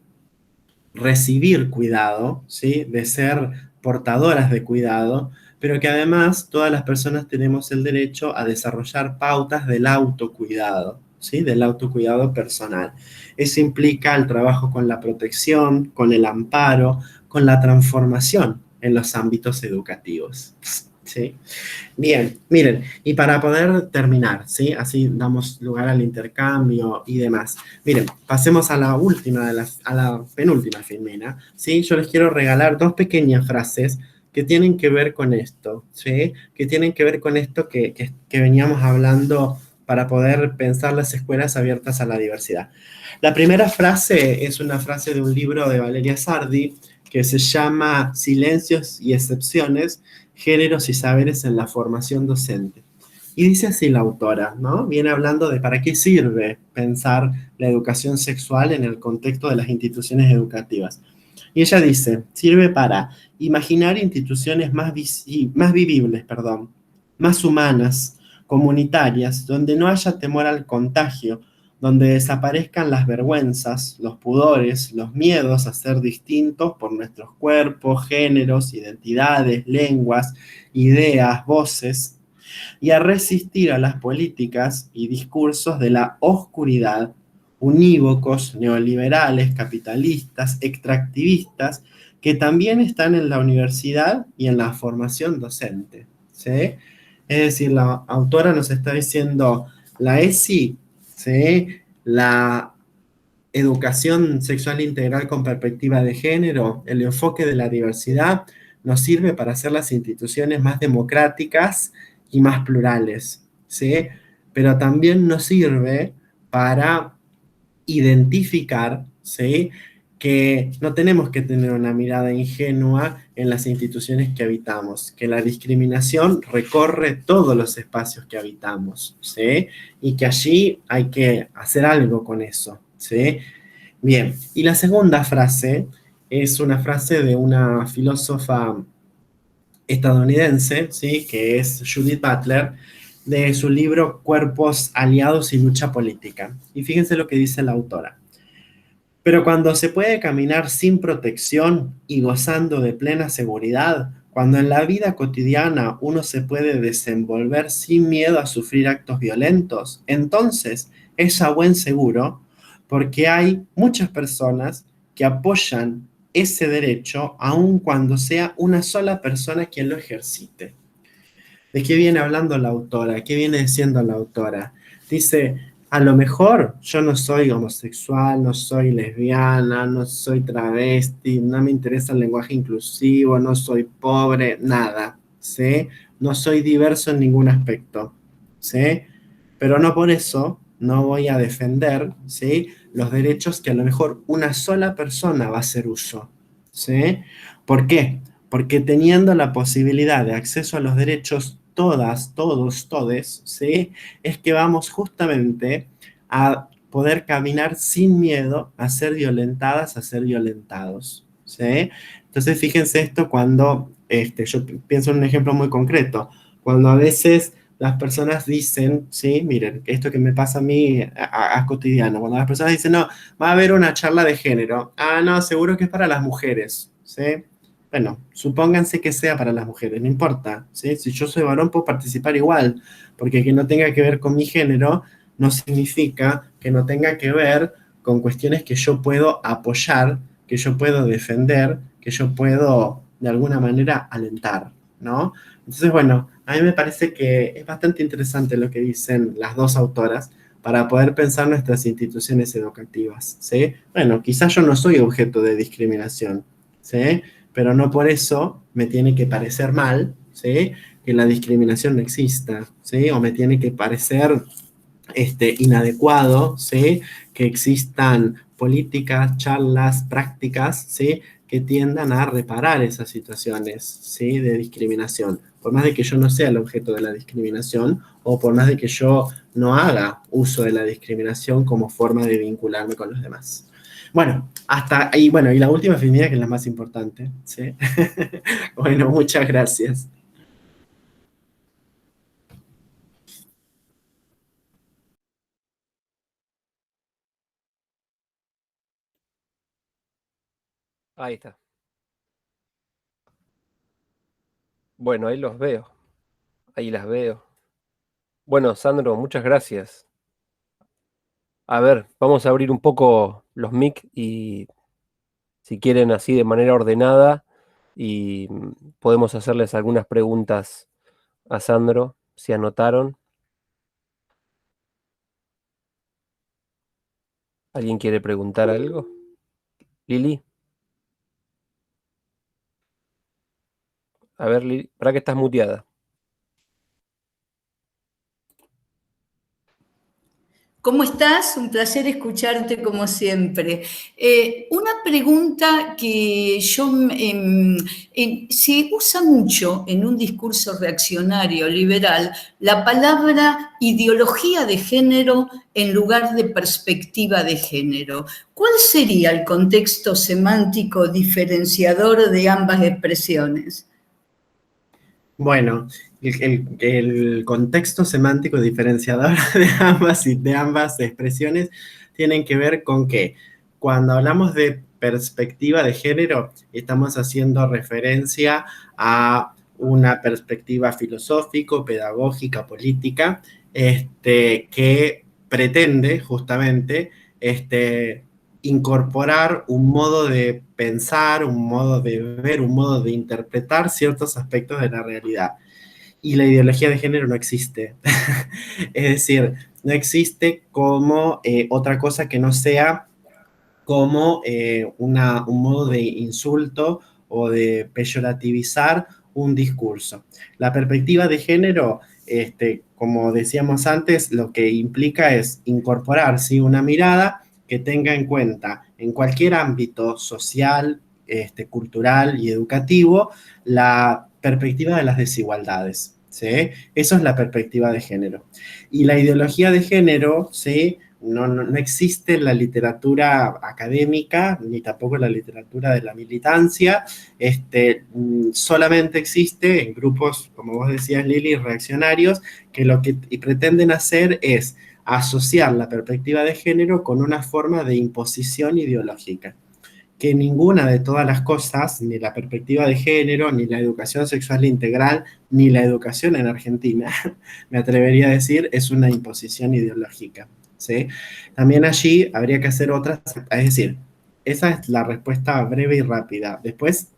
recibir cuidado, ¿sí? De ser portadoras de cuidado, pero que además todas las personas tenemos el derecho a desarrollar pautas del autocuidado, ¿sí? Del autocuidado personal. Eso implica el trabajo con la protección, con el amparo, con la transformación en los ámbitos educativos, ¿sí? Bien, miren, y para poder terminar, ¿sí? Así damos lugar al intercambio y demás. Miren, pasemos a la última, a la penúltima filmina, ¿sí? Yo les quiero regalar dos pequeñas frases que tienen que ver con esto, ¿sí? Que tienen que ver con esto que veníamos hablando para poder pensar las escuelas abiertas a la diversidad. La primera frase es una frase de un libro de Valeria Sardi que se llama Silencios y excepciones, géneros y saberes en la formación docente. Y dice así la autora, ¿no? Viene hablando de para qué sirve pensar la educación sexual en el contexto de las instituciones educativas. Y ella dice, sirve para imaginar instituciones más vivibles, perdón, más humanas, comunitarias, donde no haya temor al contagio, donde desaparezcan las vergüenzas, los pudores, los miedos a ser distintos por nuestros cuerpos, géneros, identidades, lenguas, ideas, voces, y a resistir a las políticas y discursos de la oscuridad, unívocos, neoliberales, capitalistas, extractivistas, que también están en la universidad y en la formación docente, ¿sí? Es decir, la autora nos está diciendo, la ESI, ¿sí? La educación sexual integral con perspectiva de género, el enfoque de la diversidad, nos sirve para hacer las instituciones más democráticas y más plurales, ¿sí? Pero también nos sirve para identificar, ¿sí? Que no tenemos que tener una mirada ingenua en las instituciones que habitamos, que la discriminación recorre todos los espacios que habitamos, ¿sí? Y que allí hay que hacer algo con eso, ¿sí? Bien, y la segunda frase es una frase de una filósofa estadounidense, ¿sí? Que es Judith Butler, de su libro Cuerpos aliados y lucha política. Y fíjense lo que dice la autora. Pero cuando se puede caminar sin protección y gozando de plena seguridad, cuando en la vida cotidiana uno se puede desenvolver sin miedo a sufrir actos violentos, entonces es a buen seguro porque hay muchas personas que apoyan ese derecho aun cuando sea una sola persona quien lo ejercite. ¿De qué viene hablando la autora? ¿Qué viene diciendo la autora? Dice, a lo mejor yo no soy homosexual, no soy lesbiana, no soy travesti, no me interesa el lenguaje inclusivo, no soy pobre, nada, ¿sí? No soy diverso en ningún aspecto, ¿sí? Pero no por eso no voy a defender, ¿sí? Los derechos que a lo mejor una sola persona va a hacer uso, ¿sí? ¿Por qué? Porque teniendo la posibilidad de acceso a los derechos todas, todos, todes, ¿sí? Es que vamos justamente a poder caminar sin miedo a ser violentadas, a ser violentados, ¿sí? Entonces fíjense esto cuando, yo pienso en un ejemplo muy concreto, cuando a veces las personas dicen, sí, miren, esto que me pasa a mí a cotidiano, cuando las personas dicen, no, va a haber una charla de género, ah, no, seguro que es para las mujeres, ¿sí? Bueno, supónganse que sea para las mujeres, no importa, ¿sí? Si yo soy varón puedo participar igual, porque que no tenga que ver con mi género no significa que no tenga que ver con cuestiones que yo puedo apoyar, que yo puedo defender, que yo puedo de alguna manera alentar, ¿no? Entonces, bueno, a mí me parece que es bastante interesante lo que dicen las dos autoras para poder pensar nuestras instituciones educativas, ¿sí? Bueno, quizás yo no soy objeto de discriminación, ¿sí? Pero no por eso me tiene que parecer mal, ¿sí? Que la discriminación no exista, ¿sí? O me tiene que parecer inadecuado, ¿sí? Que existan políticas, charlas, prácticas, ¿sí? Que tiendan a reparar esas situaciones, ¿sí? De discriminación. Por más de que yo no sea el objeto de la discriminación o por más de que yo no haga uso de la discriminación como forma de vincularme con los demás. Bueno, hasta ahí, bueno, y la última feminidad que es la más importante, ¿sí? Bueno, muchas gracias. Ahí está. Bueno, ahí los veo, ahí las veo. Bueno, Sandro, muchas gracias. A ver, vamos a abrir un poco los mic y si quieren así de manera ordenada y podemos hacerles algunas preguntas a Sandro, si anotaron. ¿Alguien quiere preguntar algo? Lili, a ver, Lili, para que estás muteada. ¿Cómo estás? Un placer escucharte como siempre. Una pregunta que se usa mucho en un discurso reaccionario liberal, la palabra ideología de género en lugar de perspectiva de género. ¿Cuál sería el contexto semántico diferenciador de ambas expresiones? Bueno, el contexto semántico diferenciador de ambas expresiones tienen que ver con que cuando hablamos de perspectiva de género, estamos haciendo referencia a una perspectiva filosófico, pedagógica, política, que pretende justamente incorporar un modo de pensar, un modo de ver, un modo de interpretar ciertos aspectos de la realidad. Y la ideología de género no existe. Es decir, no existe como otra cosa que no sea como un modo de insulto o de peyorativizar un discurso. La perspectiva de género, como decíamos antes, lo que implica es incorporar, ¿sí?, una mirada que tenga en cuenta en cualquier ámbito social, cultural y educativo la perspectiva de las desigualdades. ¿Sí? Eso es la perspectiva de género. Y la ideología de género, ¿sí?, no existe en la literatura académica, ni tampoco en la literatura de la militancia, solamente existe en grupos, como vos decías, Lili, reaccionarios, que lo que pretenden hacer es asociar la perspectiva de género con una forma de imposición ideológica. Que ninguna de todas las cosas, ni la perspectiva de género, ni la educación sexual integral, ni la educación en Argentina, me atrevería a decir, es una imposición ideológica. ¿Sí? También allí habría que hacer otras, es decir, esa es la respuesta breve y rápida. Después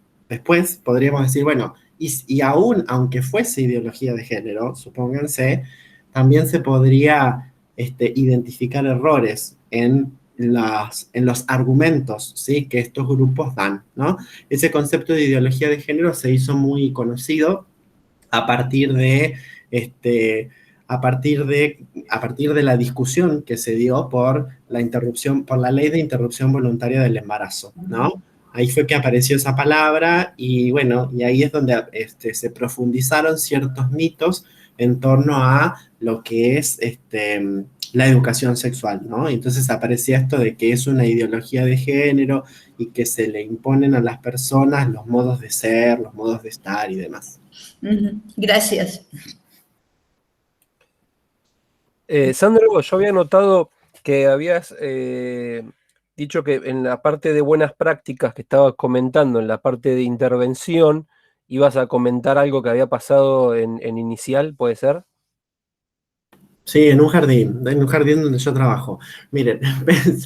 podríamos decir, bueno, y aún aunque fuese ideología de género, supónganse, también se podría identificar errores en los argumentos, ¿sí?, que estos grupos dan, ¿no? Ese concepto de ideología de género se hizo muy conocido a partir de, a partir de la discusión que se dio por la ley de interrupción voluntaria del embarazo, ¿no? Ahí fue que apareció esa palabra y bueno, y ahí es donde se profundizaron ciertos mitos en torno a lo que es la educación sexual, ¿no? Entonces aparecía esto de que es una ideología de género y que se le imponen a las personas los modos de ser, los modos de estar y demás. Gracias. Sandro, yo había notado que habías dicho que en la parte de buenas prácticas que estabas comentando, en la parte de intervención, ibas a comentar algo que había pasado en inicial, ¿puede ser? Sí, en un jardín donde yo trabajo. Miren,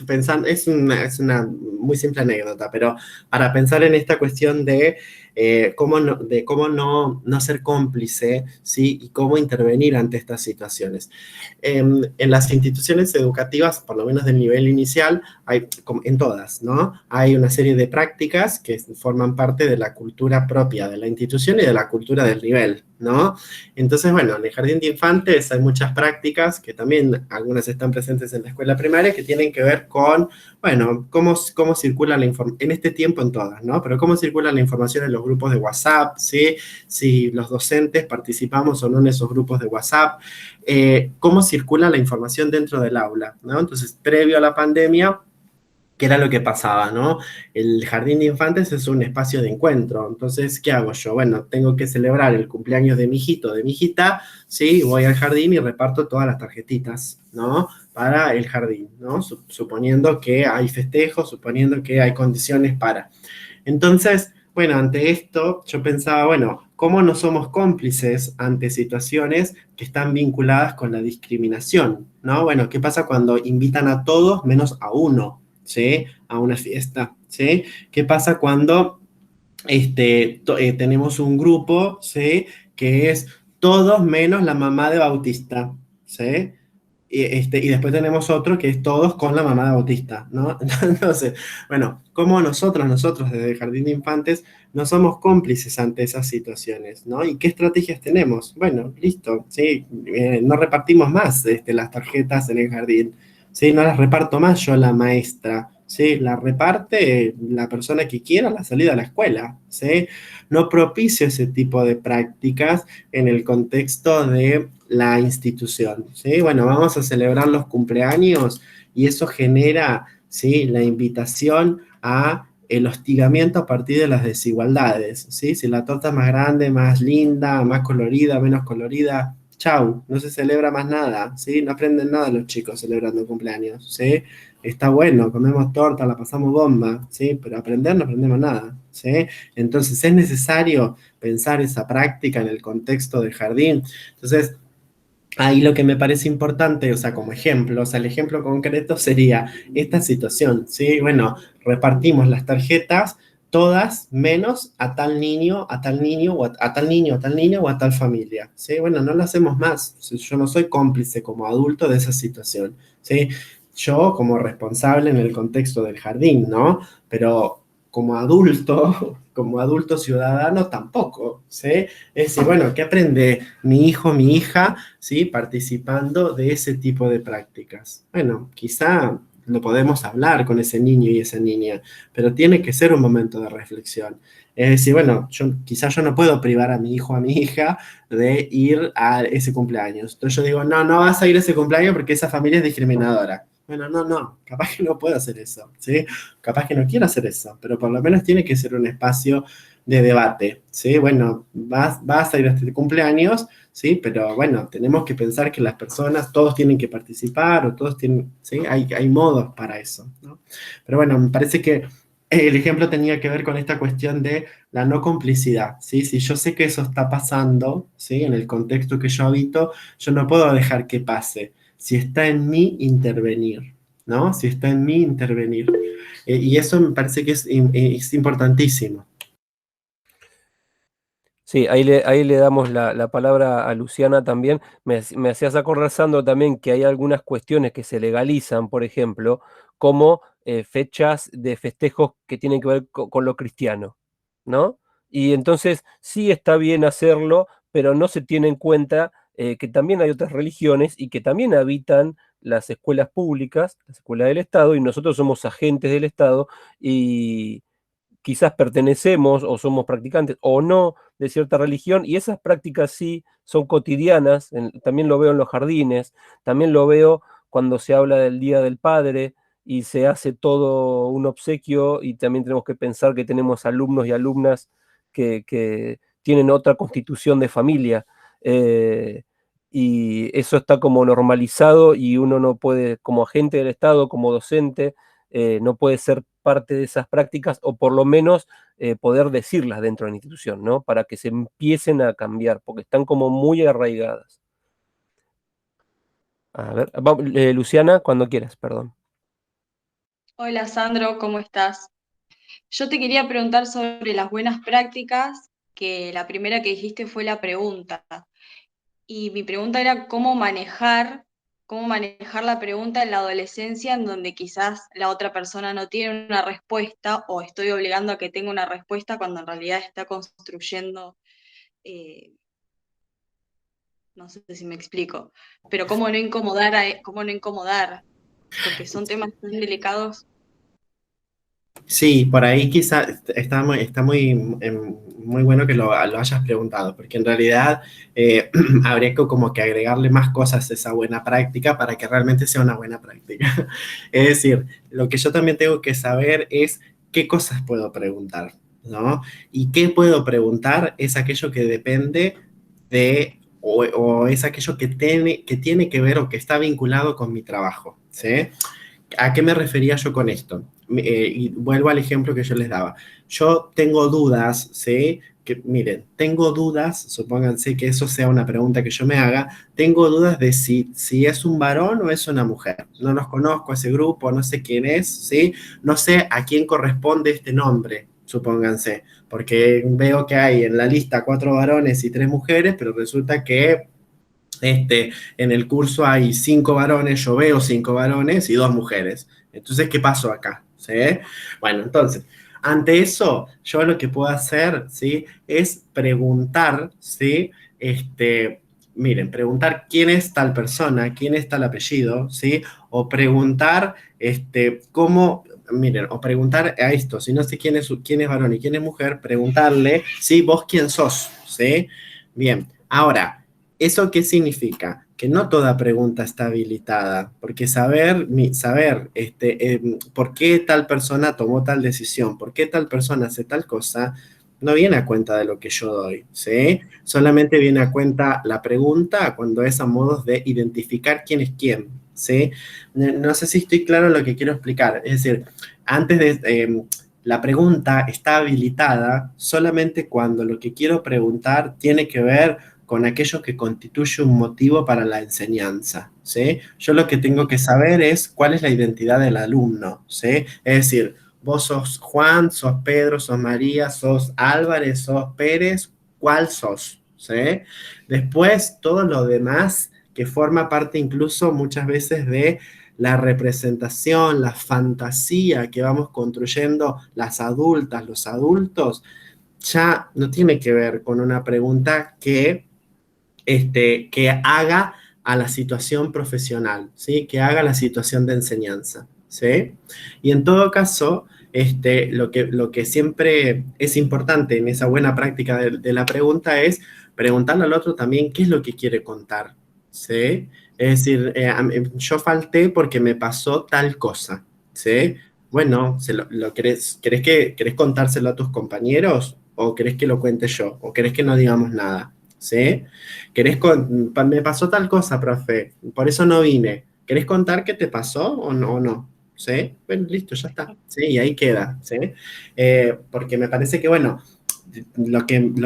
pensando, es una muy simple anécdota, pero para pensar en esta cuestión de cómo no ser cómplice, ¿sí?, y cómo intervenir ante estas situaciones. En las instituciones educativas, por lo menos del nivel inicial, hay, como en todas, ¿no? Hay una serie de prácticas que forman parte de la cultura propia de la institución y de la cultura del nivel, ¿no? Entonces, bueno, en el jardín de infantes hay muchas prácticas que también algunas están presentes en la escuela primaria que tienen que ver con, bueno, cómo circula la información, en este tiempo en todas, ¿no? Pero cómo circula la información en los grupos de WhatsApp, ¿sí? Si los docentes participamos o no en esos grupos de WhatsApp, cómo circula la información dentro del aula, ¿no? Entonces, previo a la pandemia, ¿qué era lo que pasaba, no? El jardín de infantes es un espacio de encuentro. Entonces, ¿qué hago yo? Bueno, tengo que celebrar el cumpleaños de mi hijito, de mi hijita, ¿sí? Voy al jardín y reparto todas las tarjetitas, ¿no? Para el jardín, ¿no? Suponiendo que hay festejos, suponiendo que hay condiciones para. Entonces, bueno, ante esto yo pensaba, bueno, ¿cómo no somos cómplices ante situaciones que están vinculadas con la discriminación? ¿No? Bueno, ¿qué pasa cuando invitan a todos menos a uno, ¿sí? A una fiesta, ¿sí? ¿Qué pasa cuando tenemos un grupo, ¿sí? Que es todos menos la mamá de Bautista, ¿sí? Y después tenemos otro que es todos con la mamá de Bautista, ¿no? Entonces, bueno, como nosotros desde el Jardín de Infantes no somos cómplices ante esas situaciones, ¿no? ¿Y qué estrategias tenemos? Bueno, listo, ¿sí? No repartimos más las tarjetas en el jardín, ¿sí? No las reparto más yo, la maestra, ¿sí? La reparte la persona que quiera a la salida de la escuela, ¿sí? No propicio ese tipo de prácticas en el contexto de la institución, ¿sí? Bueno, vamos a celebrar los cumpleaños y eso genera, ¿sí? La invitación a el hostigamiento a partir de las desigualdades, ¿sí? Si la torta es más grande, más linda, más colorida, menos colorida, chau, no se celebra más nada, ¿sí? No aprenden nada los chicos celebrando cumpleaños, ¿sí? Está bueno, comemos torta, la pasamos bomba, ¿sí? Pero aprender no aprendemos nada, ¿sí? Entonces es necesario pensar esa práctica en el contexto del jardín. Entonces, ahí lo que me parece importante, o sea, como ejemplo, o sea, el ejemplo concreto sería esta situación, ¿sí? Bueno, repartimos las tarjetas todas menos a tal niño, a tal niño, o a tal niño, a tal niño, o a tal familia, ¿sí? Bueno, no lo hacemos más. Yo no soy cómplice como adulto de esa situación, ¿sí? Yo como responsable en el contexto del jardín, ¿no? Pero como adulto ciudadano tampoco, ¿sí? Es decir, bueno, ¿qué aprende mi hijo, mi hija, ¿sí? Participando de ese tipo de prácticas? Bueno, quizá lo podemos hablar con ese niño y esa niña, pero tiene que ser un momento de reflexión. Es decir, bueno, quizás yo no puedo privar a mi hijo o a mi hija de ir a ese cumpleaños. Entonces yo digo, no, no vas a ir a ese cumpleaños porque esa familia es discriminadora. Bueno, no, capaz que no puedo hacer eso, ¿sí? Capaz que no quiero hacer eso, pero por lo menos tiene que ser un espacio de debate, ¿sí? Bueno, vas a ir a este cumpleaños, ¿sí? Pero bueno, tenemos que pensar que las personas, todos tienen que participar o todos tienen, ¿sí? Hay modos para eso, ¿no? Pero bueno, me parece que el ejemplo tenía que ver con esta cuestión de la no complicidad, ¿sí? Si yo sé que eso está pasando, ¿sí? En el contexto que yo habito, yo no puedo dejar que pase. Si está en mí, intervenir, ¿no? Si está en mí, intervenir. Y eso me parece que es importantísimo. Sí, ahí le damos la palabra a Luciana también. Me hacías acordar, Sandro, también que hay algunas cuestiones que se legalizan, por ejemplo, como fechas de festejos que tienen que ver con lo cristiano, ¿no? Y entonces sí está bien hacerlo, pero no se tiene en cuenta que también hay otras religiones y que también habitan las escuelas públicas, las escuelas del Estado, y nosotros somos agentes del Estado y quizás pertenecemos o somos practicantes o no de cierta religión, y esas prácticas sí son cotidianas, también lo veo en los jardines, también lo veo cuando se habla del Día del Padre y se hace todo un obsequio, y también tenemos que pensar que tenemos alumnos y alumnas que tienen otra constitución de familia, y eso está como normalizado y uno no puede, como agente del Estado, como docente, no puede ser parte de esas prácticas, o por lo menos poder decirlas dentro de la institución, ¿no? Para que se empiecen a cambiar, porque están como muy arraigadas. A ver, Luciana, cuando quieras, perdón. Hola Sandro, ¿cómo estás? Yo te quería preguntar sobre las buenas prácticas, que la primera que dijiste fue la pregunta. Y mi pregunta era cómo manejar la pregunta en la adolescencia, en donde quizás la otra persona no tiene una respuesta o estoy obligando a que tenga una respuesta cuando en realidad está construyendo, eh, no sé si me explico, pero cómo no incomodar, porque son temas tan delicados. Sí, por ahí quizá muy bueno que lo hayas preguntado, porque en realidad habría que como que agregarle más cosas a esa buena práctica para que realmente sea una buena práctica. Es decir, lo que yo también tengo que saber es qué cosas puedo preguntar, ¿no? Y qué puedo preguntar es aquello que depende o es aquello que tiene que ver o que está vinculado con mi trabajo, ¿sí? ¿A qué me refería yo con esto? y vuelvo al ejemplo que yo les daba. Yo tengo dudas, ¿sí? Que, miren, tengo dudas, supónganse que eso sea una pregunta que yo me haga, tengo dudas de si es un varón o es una mujer. No los conozco a ese grupo, no sé quién es, ¿sí? No sé a quién corresponde este nombre, supónganse, porque veo que hay en la lista 4 varones y 3 mujeres, pero resulta que en el curso hay 5 varones, yo veo 5 varones y 2 mujeres. Entonces, ¿qué pasó acá? ¿Sí? Bueno, entonces, ante eso, yo lo que puedo hacer, ¿sí? Es preguntar, ¿sí? Miren, preguntar quién es tal persona, quién es tal apellido, ¿sí? O preguntar, cómo, miren, o preguntar a esto, si no sé quién es varón y quién es mujer, preguntarle, ¿sí? ¿Vos quién sos? ¿Sí? Bien, ahora, ¿eso qué significa? Que no toda pregunta está habilitada, porque saber por qué tal persona tomó tal decisión, por qué tal persona hace tal cosa, no viene a cuenta de lo que yo doy, ¿sí? Solamente viene a cuenta la pregunta cuando es a modos de identificar quién es quién, ¿sí? No sé si estoy claro en lo que quiero explicar, es decir, antes de... la pregunta está habilitada solamente cuando lo que quiero preguntar tiene que ver con aquello que constituye un motivo para la enseñanza, ¿sí? Yo lo que tengo que saber es cuál es la identidad del alumno, ¿sí? Es decir, vos sos Juan, sos Pedro, sos María, sos Álvarez, sos Pérez, ¿cuál sos? ¿Sí? Después, todo lo demás que forma parte incluso muchas veces de la representación, la fantasía que vamos construyendo las adultas, los adultos, ya no tiene que ver con una pregunta que haga a la situación profesional, ¿sí? Que haga la situación de enseñanza, ¿sí? Y en todo caso, lo que siempre es importante en esa buena práctica de la pregunta es preguntarle al otro también qué es lo que quiere contar, ¿sí? Es decir, yo falté porque me pasó tal cosa, ¿sí? Bueno, ¿querés contárselo a tus compañeros o querés que lo cuente yo? ¿O querés que no digamos nada? ¿Sí? Me pasó tal cosa, profe, por eso no vine. ¿Querés contar qué te pasó o no? ¿Sí? Bueno, listo, ya está. Sí, y ahí queda, ¿sí? Porque me parece que, bueno, lo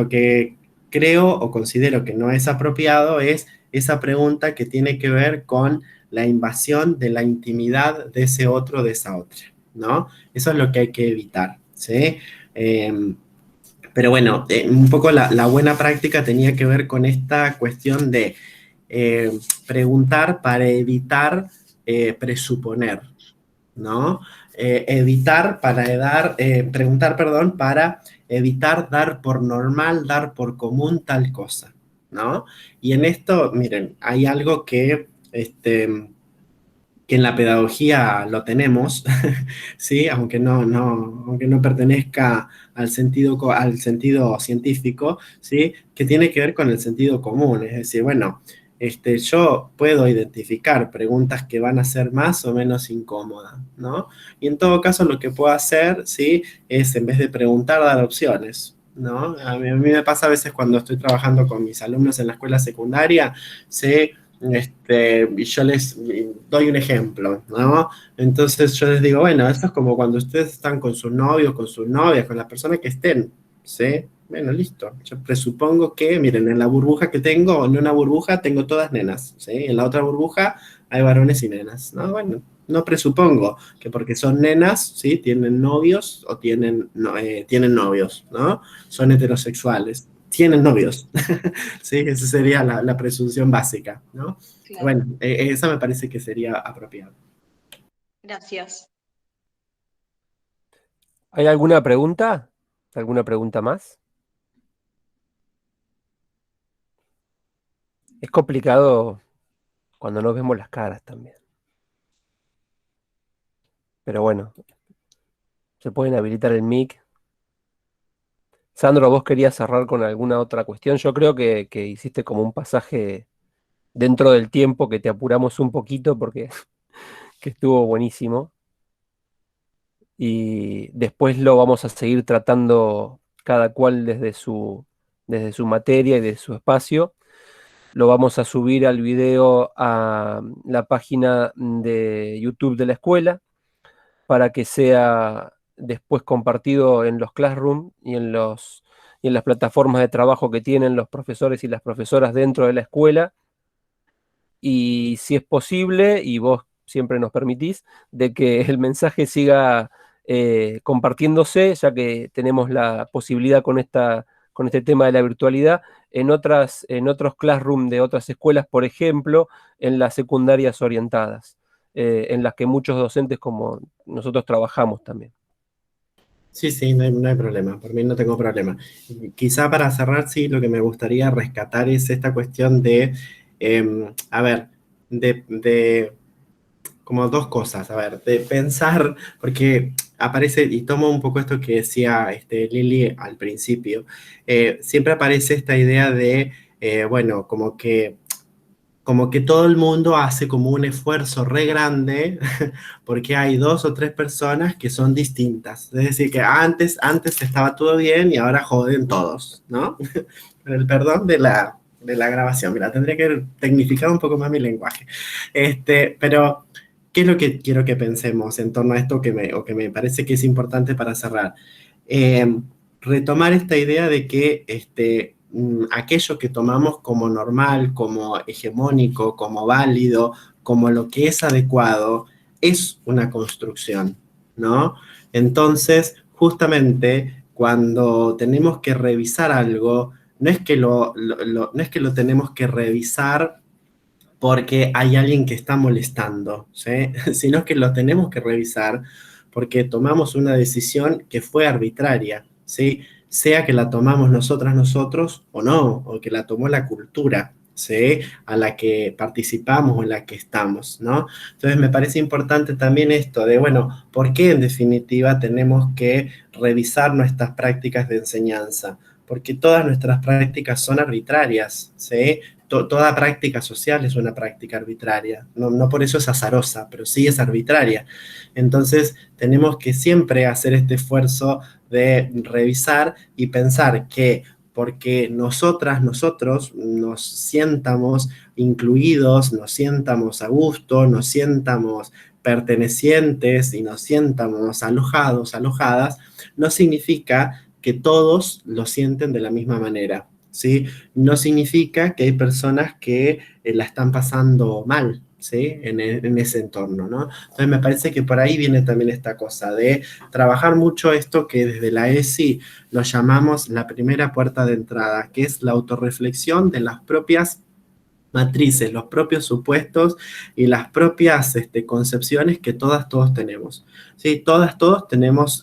que creo o considero que no es apropiado es esa pregunta que tiene que ver con la invasión de la intimidad de ese otro, de esa otra, ¿no? Eso es lo que hay que evitar, ¿sí? Pero bueno, un poco la buena práctica tenía que ver con esta cuestión de preguntar para evitar presuponer, ¿no? Preguntar, perdón, para evitar dar por normal, dar por común tal cosa, ¿no? Y en esto, miren, hay algo que en la pedagogía lo tenemos, ¿sí? Aunque no pertenezca al sentido científico, ¿sí? Que tiene que ver con el sentido común, es decir, bueno, yo puedo identificar preguntas que van a ser más o menos incómodas, ¿no? Y en todo caso lo que puedo hacer, ¿sí? Es en vez de preguntar, dar opciones, ¿no? A mí me pasa a veces cuando estoy trabajando con mis alumnos en la escuela secundaria, ¿sí? Y yo les doy un ejemplo, ¿no? Entonces yo les digo, bueno, esto es como cuando ustedes están con sus novios, con sus novias, con las personas que estén, ¿sí? Bueno, listo. Yo presupongo que, miren, en la burbuja que tengo, en una burbuja tengo todas nenas, ¿sí? En la otra burbuja hay varones y nenas, ¿no? Bueno, no presupongo que porque son nenas, ¿sí? Tienen novios o tienen novios, ¿no? Son heterosexuales, tienen novios. Sí, esa sería la presunción básica, ¿no? Claro, Bueno, esa me parece que sería apropiado. gracias. ¿Hay alguna pregunta? ¿Alguna pregunta más? Es complicado cuando nos vemos las caras también. Pero bueno, se pueden habilitar el mic. Sandro, ¿vos querías cerrar con alguna otra cuestión? Yo creo que hiciste como un pasaje dentro del tiempo que te apuramos un poquito porque que estuvo buenísimo. Y después lo vamos a seguir tratando cada cual desde su materia y de su espacio. Lo vamos a subir al video a la página de YouTube de la escuela. para que sea después compartido en los classrooms y en las plataformas de trabajo que tienen los profesores y las profesoras dentro de la escuela. Y si es posible, y vos siempre nos permitís, de que el mensaje siga compartiéndose, ya que tenemos la posibilidad con este tema de la virtualidad, en otros classroom de otras escuelas, por ejemplo, en las secundarias orientadas, en las que muchos docentes como nosotros trabajamos también. Sí, sí, no hay problema, por mí no tengo problema. Quizá para cerrar, sí, lo que me gustaría rescatar es esta cuestión de, a ver, de como dos cosas, a ver, de pensar, porque aparece, y tomo un poco esto que decía Lili al principio, siempre aparece esta idea de, bueno, como que todo el mundo hace como un esfuerzo re grande porque hay dos o tres personas que son distintas. Es decir, que antes estaba todo bien y ahora joden todos, ¿no? Con el perdón de la grabación. Mira, tendría que tecnificar un poco más mi lenguaje. Pero, ¿qué es lo que quiero que pensemos en torno a esto o que me parece que es importante para cerrar? Eh, Retomar esta idea de que aquello que tomamos como normal, como hegemónico, como válido, como lo que es adecuado, es una construcción, ¿no? Entonces, justamente cuando tenemos que revisar algo, no es que no es que lo tenemos que revisar porque hay alguien que está molestando, ¿sí? Sino que lo tenemos que revisar porque tomamos una decisión que fue arbitraria, ¿sí? Sea que la tomamos nosotros o no, o que la tomó la cultura, ¿sí? A la que participamos o en la que estamos, ¿no? Entonces me parece importante también esto de, bueno, ¿por qué en definitiva tenemos que revisar nuestras prácticas de enseñanza? Porque todas nuestras prácticas son arbitrarias, ¿sí? Toda práctica social es una práctica arbitraria. No por eso es azarosa, pero sí es arbitraria. Entonces, tenemos que siempre hacer este esfuerzo de revisar y pensar que porque nosotros nos sientamos incluidos, nos sientamos a gusto, nos sientamos pertenecientes y nos sientamos alojadas, no significa que todos lo sienten de la misma manera. ¿Sí? No significa que hay personas que la están pasando mal, ¿sí? En ese entorno, ¿no? Entonces me parece que por ahí viene también esta cosa de trabajar mucho esto que desde la ESI lo llamamos la primera puerta de entrada, que es la autorreflexión de las propias matrices, los propios supuestos y las propias concepciones que todos tenemos. ¿Sí? Todos tenemos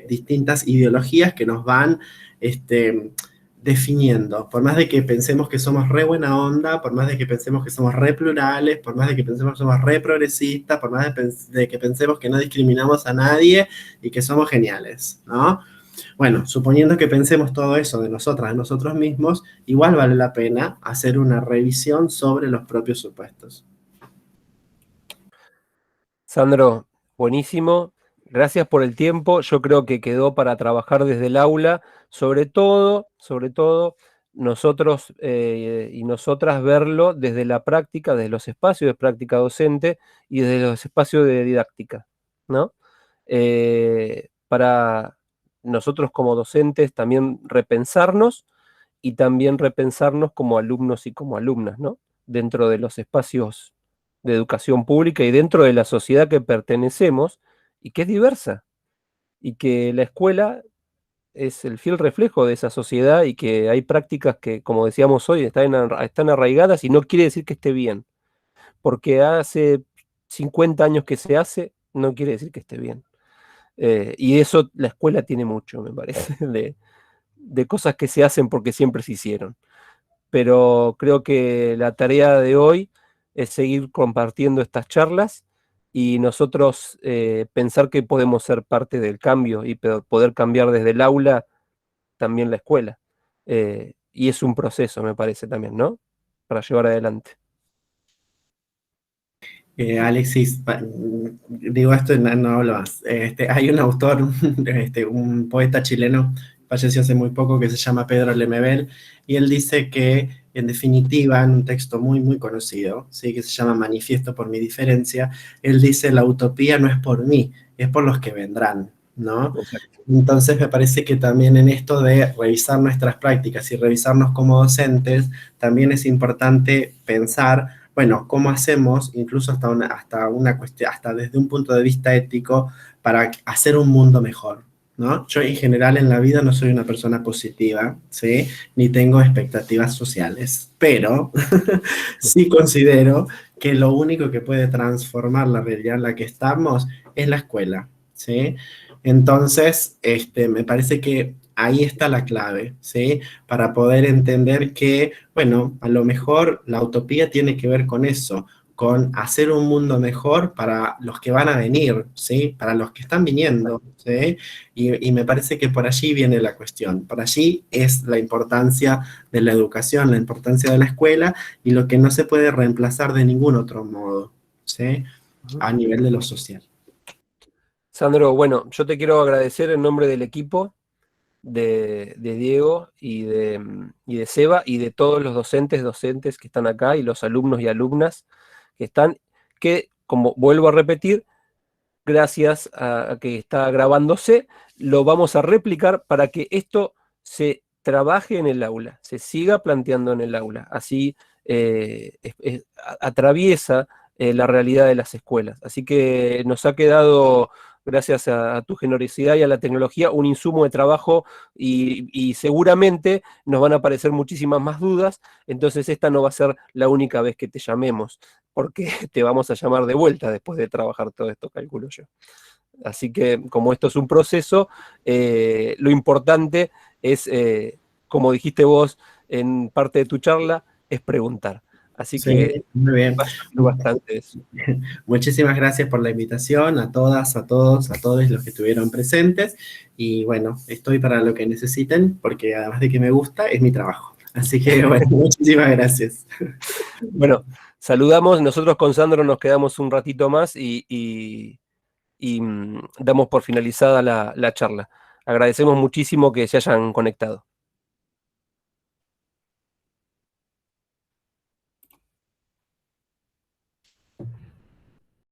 distintas ideologías que nos van definiendo, por más de que pensemos que somos re buena onda, por más de que pensemos que somos re plurales, por más de que pensemos que somos re progresistas, por más de que pensemos que no discriminamos a nadie y que somos geniales, ¿no? Bueno, suponiendo que pensemos todo eso de nosotras, de nosotros mismos, igual vale la pena hacer una revisión sobre los propios supuestos. Sandro, buenísimo. Gracias por el tiempo. Yo creo que quedó para trabajar desde el aula, sobre todo, nosotros y nosotras verlo desde la práctica, desde los espacios de práctica docente y desde los espacios de didáctica, ¿no? Para nosotros como docentes también repensarnos y también repensarnos como alumnos y como alumnas, ¿no? Dentro de los espacios de educación pública y dentro de la sociedad que pertenecemos y que es diversa y que la escuela es el fiel reflejo de esa sociedad y que hay prácticas que, como decíamos hoy, están arraigadas y no quiere decir que esté bien, porque hace 50 años que se hace, no quiere decir que esté bien. Y eso la escuela tiene mucho, me parece, de cosas que se hacen porque siempre se hicieron. Pero creo que la tarea de hoy es seguir compartiendo estas charlas y nosotros pensar que podemos ser parte del cambio y poder cambiar desde el aula también la escuela. Y es un proceso, me parece también, ¿no? Para llevar adelante. Alexis, digo esto y no hablo más. Hay un autor, un poeta chileno falleció hace muy poco, que se llama Pedro Lemebel, y él dice que, en definitiva, en un texto muy, muy conocido, ¿sí? Que se llama Manifiesto por mi diferencia, él dice, la utopía no es por mí, es por los que vendrán, ¿no? Exacto. Entonces me parece que también en esto de revisar nuestras prácticas y revisarnos como docentes, también es importante pensar, bueno, cómo hacemos, incluso hasta una cuestión, hasta desde un punto de vista ético, para hacer un mundo mejor, ¿no? Yo en general en la vida no soy una persona positiva, ¿sí? Ni tengo expectativas sociales, pero sí considero que lo único que puede transformar la realidad en la que estamos es la escuela, ¿sí? Entonces, me parece que ahí está la clave, ¿sí? Para poder entender que, bueno, a lo mejor la utopía tiene que ver con eso, con hacer un mundo mejor para los que van a venir, ¿sí? Para los que están viniendo, ¿sí? Y me parece que por allí viene la cuestión, por allí es la importancia de la educación, la importancia de la escuela y lo que no se puede reemplazar de ningún otro modo, ¿sí? A nivel de lo social. Sandro, bueno, yo te quiero agradecer en nombre del equipo de Diego y de Seba y de todos los docentes que están acá y los alumnos y alumnas que están, que como vuelvo a repetir, gracias a que está grabándose, lo vamos a replicar para que esto se trabaje en el aula, se siga planteando en el aula, así atraviesa la realidad de las escuelas. Así que nos ha quedado, gracias a tu generosidad y a la tecnología, un insumo de trabajo y seguramente nos van a aparecer muchísimas más dudas, entonces esta no va a ser la única vez que te llamemos, porque te vamos a llamar de vuelta después de trabajar todo esto, calculo yo. Así que como esto es un proceso, lo importante es, como dijiste vos en parte de tu charla, es preguntar. Así Sí, que muy bien. va a servir bastante eso. Muchísimas gracias por la invitación a todas, a todos, a todos los que estuvieron presentes. Y bueno, estoy para lo que necesiten, porque además de que me gusta, es mi trabajo. Así que bueno, muchísimas gracias. Bueno, saludamos, nosotros con Sandro nos quedamos un ratito más y damos por finalizada la charla. Agradecemos muchísimo que se hayan conectado.